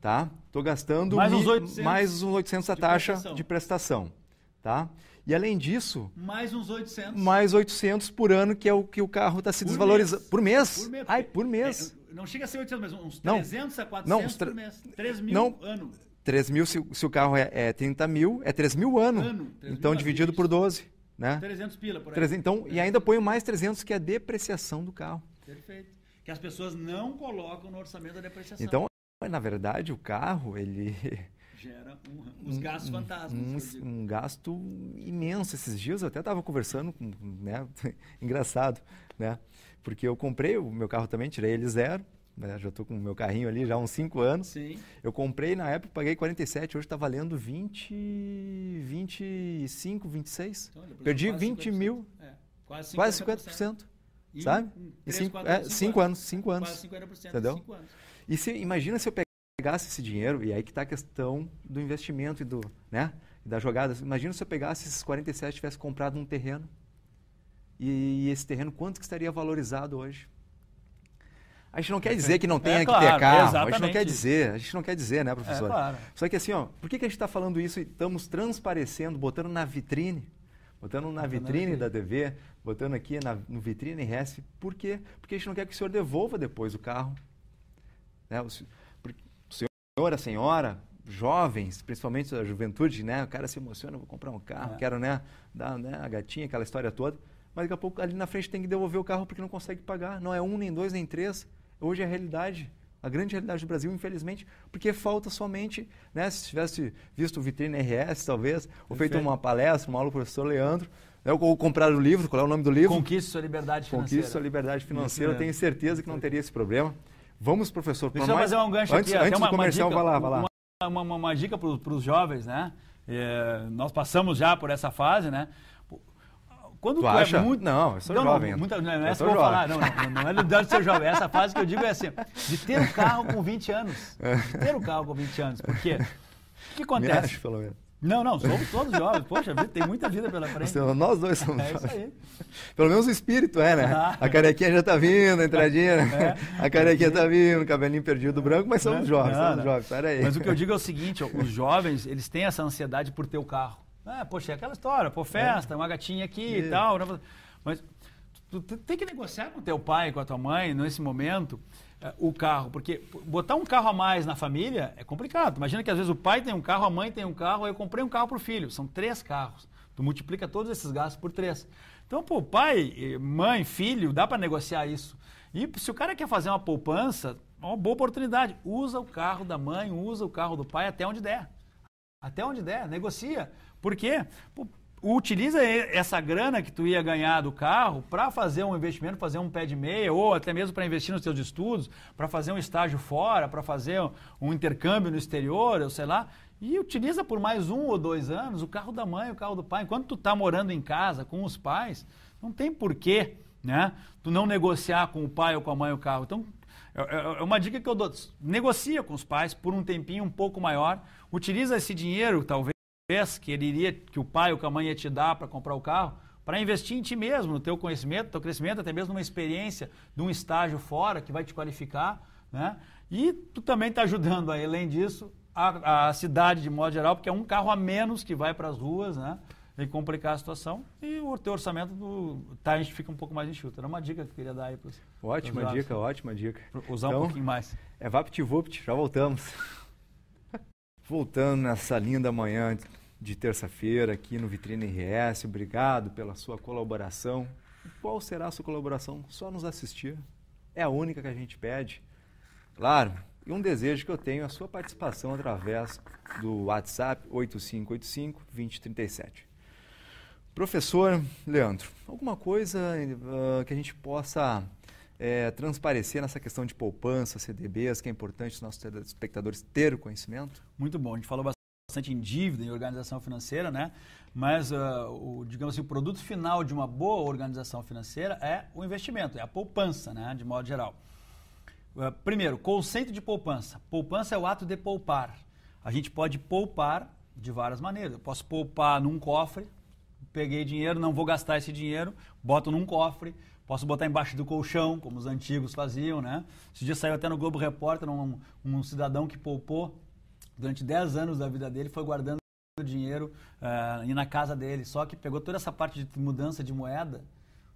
Tá? Estou gastando mais uns 800 a taxa de prestação. Tá? E além disso... Mais uns 800. Mais 800 por ano, que é o que o carro está se desvalorizando. Por mês? Ai, por mês. Não chega a ser 800, mas uns 300 a 400 por mês. 3 mil ano. 3 mil, se o carro é 30 mil, é 3 mil ano. Então, dividido por 12. Né? 300 pila por aí. Então, e ainda ponho mais 300, que é a depreciação do carro. Perfeito. Que as pessoas não colocam no orçamento da depreciação. Então, na verdade, o carro, ele... gera uns gastos fantasmas. Um gasto imenso. Esses dias eu até estava conversando com... Né? Engraçado, né? Porque eu comprei o meu carro também, tirei ele zero. Né? Já estou com o meu carrinho ali já há uns 5 anos. Sim. Eu comprei na época, paguei 47, hoje está valendo 25, 26. Então, perdi 20 mil. Quase 50%. Sabe? 5 anos. Quase 50%. Entendeu? 5 anos. E imagina se eu pegasse esse dinheiro, e aí que está a questão do investimento e da jogada. Imagina se eu pegasse esses 47 e tivesse comprado um terreno. E esse terreno, quanto que estaria valorizado hoje? A gente não quer dizer que não tenha que ter carro. A gente não quer dizer, né, professor? Claro. Só que assim, por que a gente está falando isso e estamos transparecendo, botando na vitrine? Botando na vitrine da TV, botando aqui no vitrine RS. Por quê? Porque a gente não quer que o senhor devolva depois o carro. Né? O senhor, a senhora, jovens, principalmente a juventude, né? O cara se emociona, vou comprar um carro, quero dar a gatinha, aquela história toda. Mas daqui a pouco ali na frente tem que devolver o carro porque não consegue pagar. Não é 1, nem 2, nem 3. Hoje é a realidade, a grande realidade do Brasil, infelizmente, porque falta somente, né? Se tivesse visto o Vitrine RS, talvez, ou feito uma palestra, uma aula do professor Leandro, né? Ou comprado o livro, qual é o nome do livro? Conquiste sua liberdade financeira. Conquiste sua liberdade financeira, eu tenho certeza que não teria esse problema. Vamos, professor, Deixa eu fazer um gancho aqui. Antes do comercial, vai lá. Uma dica para os jovens, né? Nós passamos já por essa fase, né? Quando tu acha? É muito... Não, eu sou jovem. Não é essa que eu vou falar. Não é de ser jovem. Essa fase que eu digo é assim, de ter um carro com 20 anos. De ter um carro com 20 anos. Por quê? O que acontece? Me acho, pelo menos. Não, somos todos jovens. Poxa, tem muita vida pela frente. Nós dois somos jovens. Isso aí. Pelo menos o espírito né? A carequinha já tá vindo, a entradinha, né? A carequinha tá vindo, o cabelinho perdido branco, mas somos jovens, peraí. Mas o que eu digo é o seguinte, os jovens, eles têm essa ansiedade por ter o carro. Poxa, é aquela história, festa, uma gatinha aqui e tal. Mas tu tem que negociar com teu pai, com a tua mãe, nesse momento, o carro. Porque botar um carro a mais na família é complicado. Imagina que às vezes o pai tem um carro, a mãe tem um carro, aí eu comprei um carro para o filho. São 3 carros. Tu multiplica todos esses gastos por 3. Então, pô, pai, mãe, filho, dá para negociar isso. E se o cara quer fazer uma poupança, é uma boa oportunidade. Usa o carro da mãe, usa o carro do pai até onde der. Até onde der, negocia. Por quê? Pô, utiliza essa grana que tu ia ganhar do carro para fazer um investimento, fazer um pé de meia, ou até mesmo para investir nos teus estudos, para fazer um estágio fora, para fazer um intercâmbio no exterior, eu sei lá. E utiliza por mais 1 ou 2 anos o carro da mãe, o carro do pai. Enquanto tu tá morando em casa com os pais, não tem porquê, né, tu não negociar com o pai ou com a mãe o carro. Então, é uma dica que eu dou. Negocia com os pais por um tempinho um pouco maior. Utiliza esse dinheiro, talvez, que o pai ou que a mãe ia te dar para comprar o carro, para investir em ti mesmo, no teu conhecimento, no teu crescimento, até mesmo numa experiência de um estágio fora que vai te qualificar, né? E tu também está ajudando, aí, além disso, a cidade de modo geral, porque é um carro a menos que vai para as ruas, né? E complicar a situação. E o teu orçamento a gente fica um pouco mais enxuto. Era uma dica que eu queria dar aí para os Ótima dica, ótima dica. Usar então, um pouquinho mais. É VaptVupt, já voltamos. Voltando nessa linda manhã de terça-feira aqui no Vitrine RS. Obrigado pela sua colaboração. Qual será a sua colaboração? Só nos assistir. É a única que a gente pede. Claro, e um desejo que eu tenho é a sua participação através do WhatsApp 8585-2037. Professor Leandro, alguma coisa que a gente possa transparecer nessa questão de poupança, CDBs, que é importante os nossos espectadores terem conhecimento? Muito bom, a gente falou bastante em dívida, em organização financeira, né? Mas digamos assim, o produto final de uma boa organização financeira é o investimento, é a poupança, né? De modo geral. Primeiro, conceito de poupança. Poupança é o ato de poupar. A gente pode poupar de várias maneiras. Eu posso poupar num cofre, peguei dinheiro, não vou gastar esse dinheiro, boto num cofre, posso botar embaixo do colchão, como os antigos faziam, né? Esse dia saiu até no Globo Repórter um cidadão que poupou durante 10 anos da vida dele, foi guardando dinheiro e na casa dele, só que pegou toda essa parte de mudança de moeda,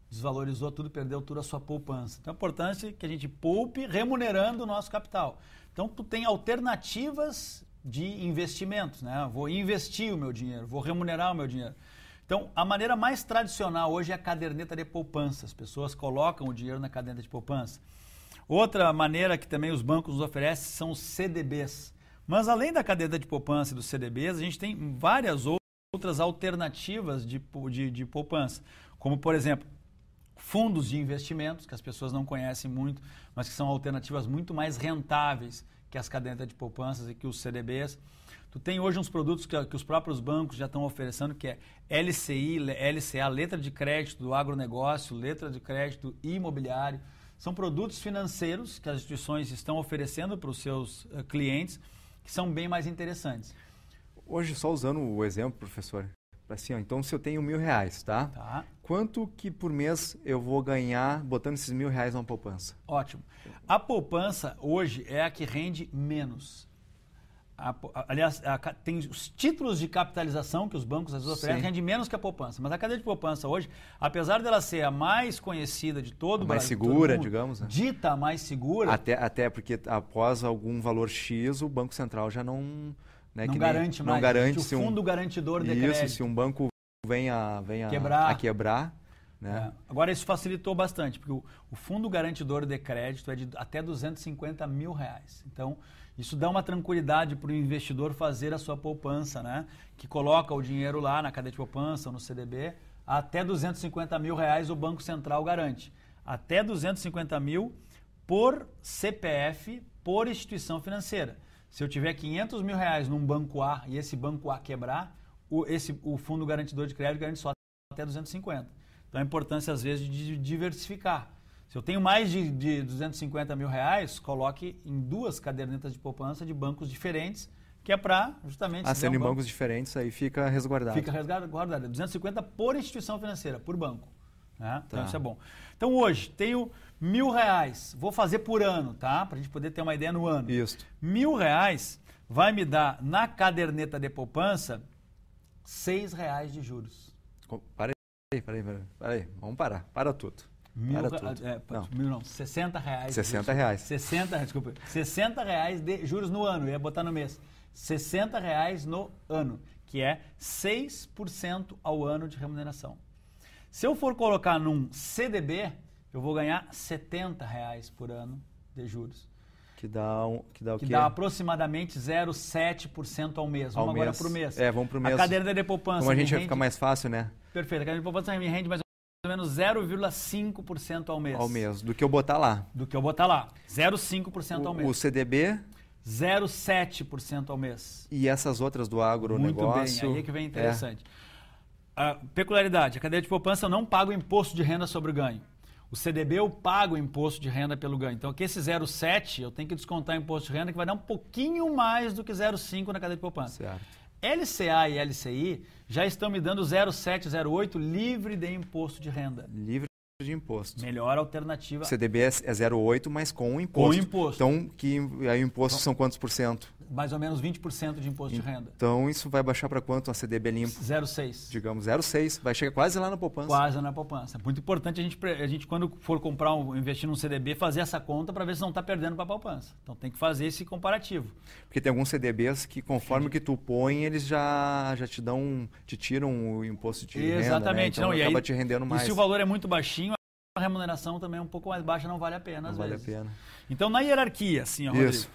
desvalorizou tudo, perdeu toda a sua poupança. Então é importante que a gente poupe remunerando o nosso capital. Então tu tem alternativas de investimentos, né? Vou investir o meu dinheiro, vou remunerar o meu dinheiro. Então, a maneira mais tradicional hoje é a caderneta de poupança. As pessoas colocam o dinheiro na caderneta de poupança. Outra maneira que também os bancos nos oferecem são os CDBs. Mas além da caderneta de poupança e dos CDBs, a gente tem várias outras alternativas de poupança. Como, por exemplo, fundos de investimentos, que as pessoas não conhecem muito, mas que são alternativas muito mais rentáveis que as cadernetas de poupanças e que os CDBs. Tu tem hoje uns produtos que os próprios bancos já estão oferecendo, que é LCI, LCA, letra de crédito do agronegócio, letra de crédito imobiliário. São produtos financeiros que as instituições estão oferecendo para os seus clientes, que são bem mais interessantes. Hoje, só usando o exemplo, professor, assim, então se eu tenho R$1.000, tá? Tá. Quanto que por mês eu vou ganhar botando esses R$1.000 numa poupança? Ótimo. A poupança hoje é a que rende menos. Aliás, tem os títulos de capitalização que os bancos às vezes oferecem, rende menos que a poupança. Mas a cadeia de poupança hoje, apesar dela ser a mais conhecida de todo o Brasil, mais segura, digamos, né? Dita a mais segura. Até porque após algum valor X, o Banco Central já não... Né, não garante mais. Não garante o fundo garantidor de crédito. Isso, se um banco venha a quebrar. Né? Agora, isso facilitou bastante, porque o fundo garantidor de crédito é de até R$250 mil. Então, isso dá uma tranquilidade para o investidor fazer a sua poupança, né? Que coloca o dinheiro lá na cadeia de poupança ou no CDB, até R$250 mil o Banco Central garante. Até R$250 mil por CPF, por instituição financeira. Se eu tiver R$500 mil num banco A e esse banco A quebrar, o fundo garantidor de crédito garante só até 250. Então, a importância, às vezes, de diversificar. Se eu tenho mais de R$250 mil, coloque em 2 cadernetas de poupança de bancos diferentes, que é para justamente... sendo em bancos diferentes, aí fica resguardado. Fica resguardado. 250 por instituição financeira, por banco. Né? Então, isso é bom. Então, hoje, tenho R$1.000. Vou fazer por ano, tá? Para a gente poder ter uma ideia no ano. Isso. R$1.000 vai me dar, na caderneta de poupança, R$6 de juros. Para aí. Vamos parar. Para tudo. 60 reais. 60 reais. 60 reais de juros no ano, eu ia botar no mês. 60 reais no ano, que é 6% ao ano de remuneração. Se eu for colocar num CDB, eu vou ganhar 70 reais por ano de juros. Que dá o quê? Dá aproximadamente 0,7% ao mês. Vamos agora para o mês. Vamos para o mês. A caderneta de poupança. Como a gente vai ficar mais fácil, né? Perfeito. A caderneta de poupança me rende mais ou menos 0,5% ao mês. Ao mês, do que eu botar lá. 0,5% ao mês. O CDB? 0,7% ao mês. E essas outras do agronegócio? Muito bem, aí é que vem interessante. A peculiaridade, a caderneta de poupança eu não pago imposto de renda sobre o ganho. O CDB eu pago imposto de renda pelo ganho. Então aqui esse 0,7 eu tenho que descontar imposto de renda que vai dar um pouquinho mais do que 0,5 na caderneta de poupança. Certo. LCA e LCI já estão me dando 0,7, 0,8 livre de imposto de renda. Livre de imposto. Melhor alternativa. O CDB é 0,8, mas com o imposto. Com imposto. Então, aí o imposto são quantos por cento? Mais ou menos 20% de imposto de renda. Então, isso vai baixar para quanto a CDB limpo? 0,6. Digamos, 0,6. Vai chegar quase lá na poupança. Quase na poupança. Muito importante a gente quando for comprar, investir num CDB, fazer essa conta para ver se não está perdendo para a poupança. Então, tem que fazer esse comparativo. Porque tem alguns CDBs que, conforme o que tu põe, eles já te tiram o imposto de renda. Exatamente. Né? Então, não, acaba te rendendo mais. E se o valor é muito baixinho, a remuneração também é um pouco mais baixa, não vale a pena, às vezes. Vale a pena. Então, na hierarquia, assim, ó, Rodrigo,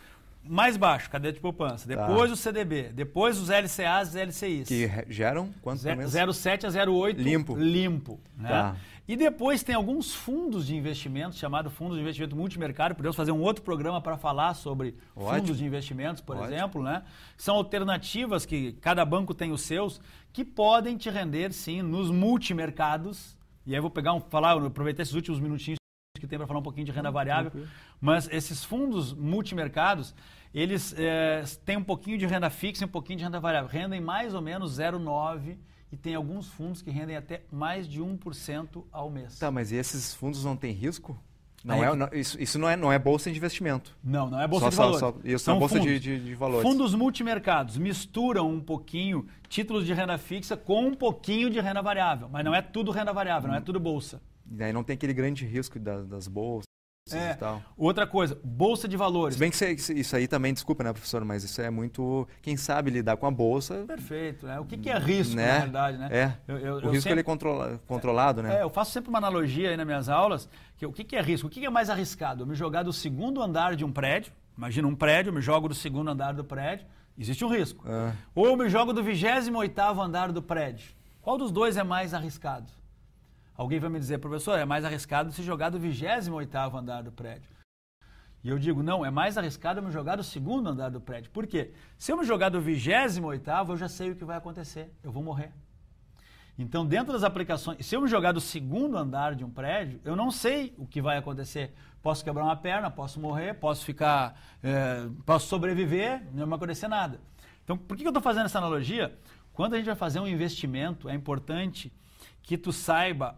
mais baixo, caderneta de poupança, depois o CDB, depois os LCAs e LCIs. Que geram quanto por mês? 0,7 a 0,8 limpo. Né? Tá. E depois tem alguns fundos de investimento, chamado fundos de investimento multimercado. Podemos fazer um outro programa para falar sobre fundos de investimentos, por exemplo. Né? São alternativas que cada banco tem os seus, que podem te render, sim, nos multimercados. E aí eu vou aproveitar esses últimos minutinhos que tem para falar um pouquinho de renda variável. Mas esses fundos multimercados, eles têm um pouquinho de renda fixa e um pouquinho de renda variável. Rendem mais ou menos 0,9% e tem alguns fundos que rendem até mais de 1% ao mês. Tá, mas e esses fundos não têm risco? Isso não é bolsa de investimento. Não é bolsa de valores. Isso são bolsa de valores. Fundos multimercados misturam um pouquinho títulos de renda fixa com um pouquinho de renda variável. Mas não é tudo renda variável, não é tudo bolsa. E daí não tem aquele grande risco das bolsas e tal. Outra coisa, bolsa de valores. Se bem que isso aí também, desculpa, né, professor, mas isso é muito... Quem sabe lidar com a bolsa... Perfeito. Né? O que é risco, na realidade, né? O risco ele é controlado, né? Eu faço sempre uma analogia aí nas minhas aulas, que o que é risco? O que é mais arriscado? Eu me jogar do segundo andar de um prédio, imagina um prédio, eu me jogo do segundo andar do prédio, existe um risco. Ou eu me jogo do 28º andar do prédio. Qual dos dois é mais arriscado? Alguém vai me dizer, professor, é mais arriscado se jogar do 28º andar do prédio. E eu digo, não, é mais arriscado eu me jogar do segundo andar do prédio. Por quê? Se eu me jogar do 28º, eu já sei o que vai acontecer. Eu vou morrer. Então, dentro das aplicações, se eu me jogar do segundo andar de um prédio, eu não sei o que vai acontecer. Posso quebrar uma perna, posso morrer, posso sobreviver, não vai acontecer nada. Então, por que eu estou fazendo essa analogia? Quando a gente vai fazer um investimento, é importante que tu saiba,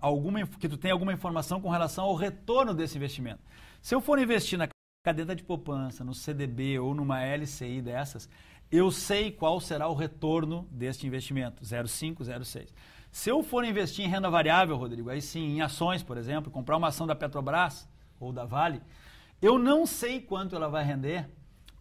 que tu tenha alguma informação com relação ao retorno desse investimento. Se eu for investir na caderneta de poupança, no CDB ou numa LCI dessas, eu sei qual será o retorno deste investimento, 0,5, 0,6. Se eu for investir em renda variável, Rodrigo, aí sim, em ações, por exemplo, comprar uma ação da Petrobras ou da Vale, eu não sei quanto ela vai render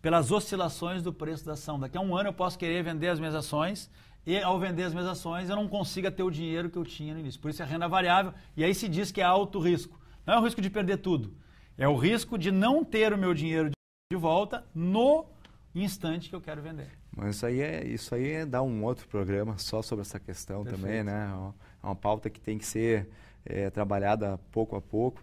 pelas oscilações do preço da ação. Daqui a um ano eu posso querer vender as minhas ações e ao vender as minhas ações eu não consiga ter o dinheiro que eu tinha no início. Por isso é renda variável e aí se diz que é alto risco. Não é o risco de perder tudo, é o risco de não ter o meu dinheiro de volta no instante que eu quero vender. Mas isso aí é dar um outro programa só sobre essa questão. Perfeito. Também, né? É uma pauta que tem que ser trabalhada pouco a pouco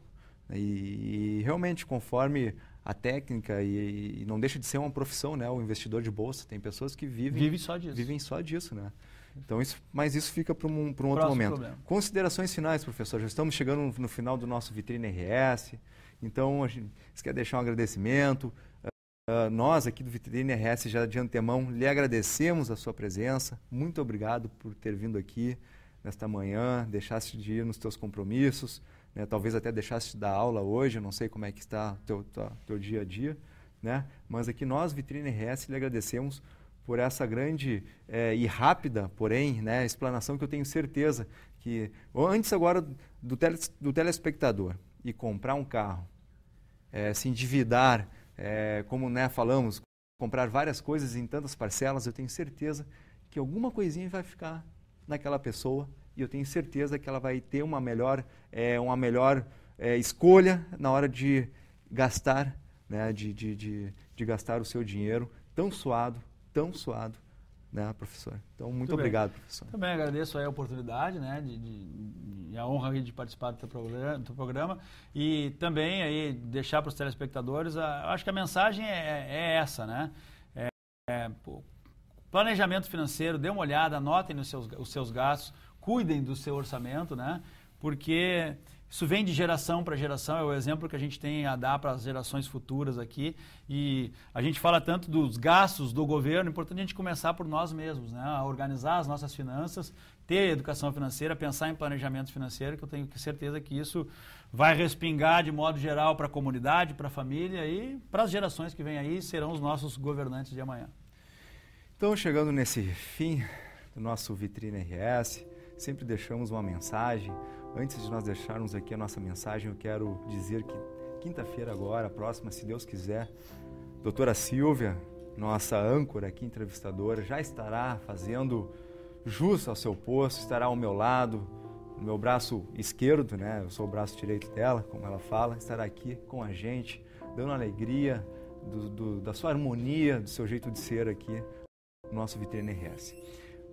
e realmente conforme a técnica e não deixa de ser uma profissão, né? O investidor de bolsa, tem pessoas que vivem só disso, né? Então mas isso fica para um outro momento. Problema. Considerações finais, professor. Já estamos chegando no final do nosso Vitrine RS. Então a gente quer deixar um agradecimento. Nós aqui do Vitrine RS já de antemão lhe agradecemos a sua presença. Muito obrigado por ter vindo aqui nesta manhã, deixasse de ir nos teus compromissos. Né, talvez até deixasse de dar aula hoje, eu não sei como é que está teu dia a dia, né? Mas aqui nós, Vitrine RS, lhe agradecemos por essa grande e rápida, porém, né, explanação que eu tenho certeza que, antes agora do telespectador, e comprar um carro, se endividar, como falamos, comprar várias coisas em tantas parcelas, eu tenho certeza que alguma coisinha vai ficar naquela pessoa e eu tenho certeza que ela vai ter uma melhor escolha na hora de gastar, né, de gastar o seu dinheiro tão suado, né, professor? Então, muito obrigado, professor. Também agradeço a oportunidade, né, e a honra de participar do teu programa e também aí deixar para os telespectadores, acho que a mensagem é essa, né? Planejamento financeiro, dê uma olhada, anotem os seus gastos, cuidem do seu orçamento, né? Porque isso vem de geração para geração, é o exemplo que a gente tem a dar para as gerações futuras aqui. E a gente fala tanto dos gastos do governo, é importante a gente começar por nós mesmos, né? A organizar as nossas finanças, ter educação financeira, pensar em planejamento financeiro, que eu tenho certeza que isso vai respingar de modo geral para a comunidade, para a família e para as gerações que vêm aí, serão os nossos governantes de amanhã. Então, chegando nesse fim do nosso Vitrine RS, sempre deixamos uma mensagem. Antes de nós deixarmos aqui a nossa mensagem, eu quero dizer que quinta-feira agora, próxima, se Deus quiser, doutora Silvia, nossa âncora aqui, entrevistadora, já estará fazendo jus ao seu posto, estará ao meu lado, no meu braço esquerdo, né? Eu sou o braço direito dela, como ela fala, estará aqui com a gente, dando alegria da sua harmonia, do seu jeito de ser aqui no nosso Vitrine RS.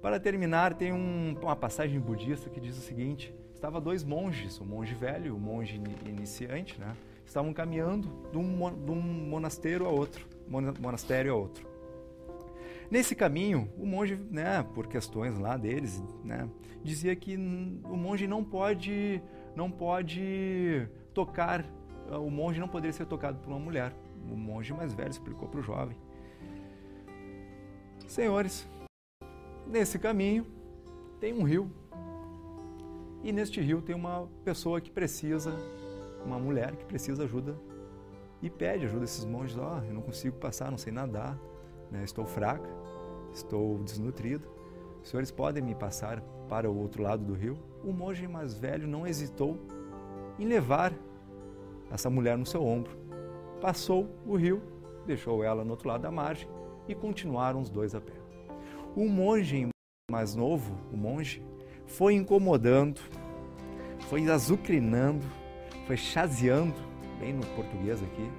Para terminar, tem uma passagem budista que diz o seguinte: estava dois monges, o monge velho e o monge iniciante, né? Estavam caminhando de um monastério a outro. Nesse caminho, o monge, né, por questões lá deles, né, dizia que o monge não pode tocar, o monge não poderia ser tocado por uma mulher. O monge mais velho explicou para o jovem: senhores, nesse caminho tem um rio. E neste rio tem uma pessoa que precisa, uma mulher que precisa ajuda e pede ajuda a esses monges. Eu não consigo passar, não sei nadar, né? Estou fraca, estou desnutrida. Os senhores podem me passar para o outro lado do rio? O monge mais velho não hesitou em levar essa mulher no seu ombro. Passou o rio, deixou ela no outro lado da margem e continuaram os dois a pé. O monge mais novo, foi incomodando, foi azucrinando, foi chazeando, bem no português aqui,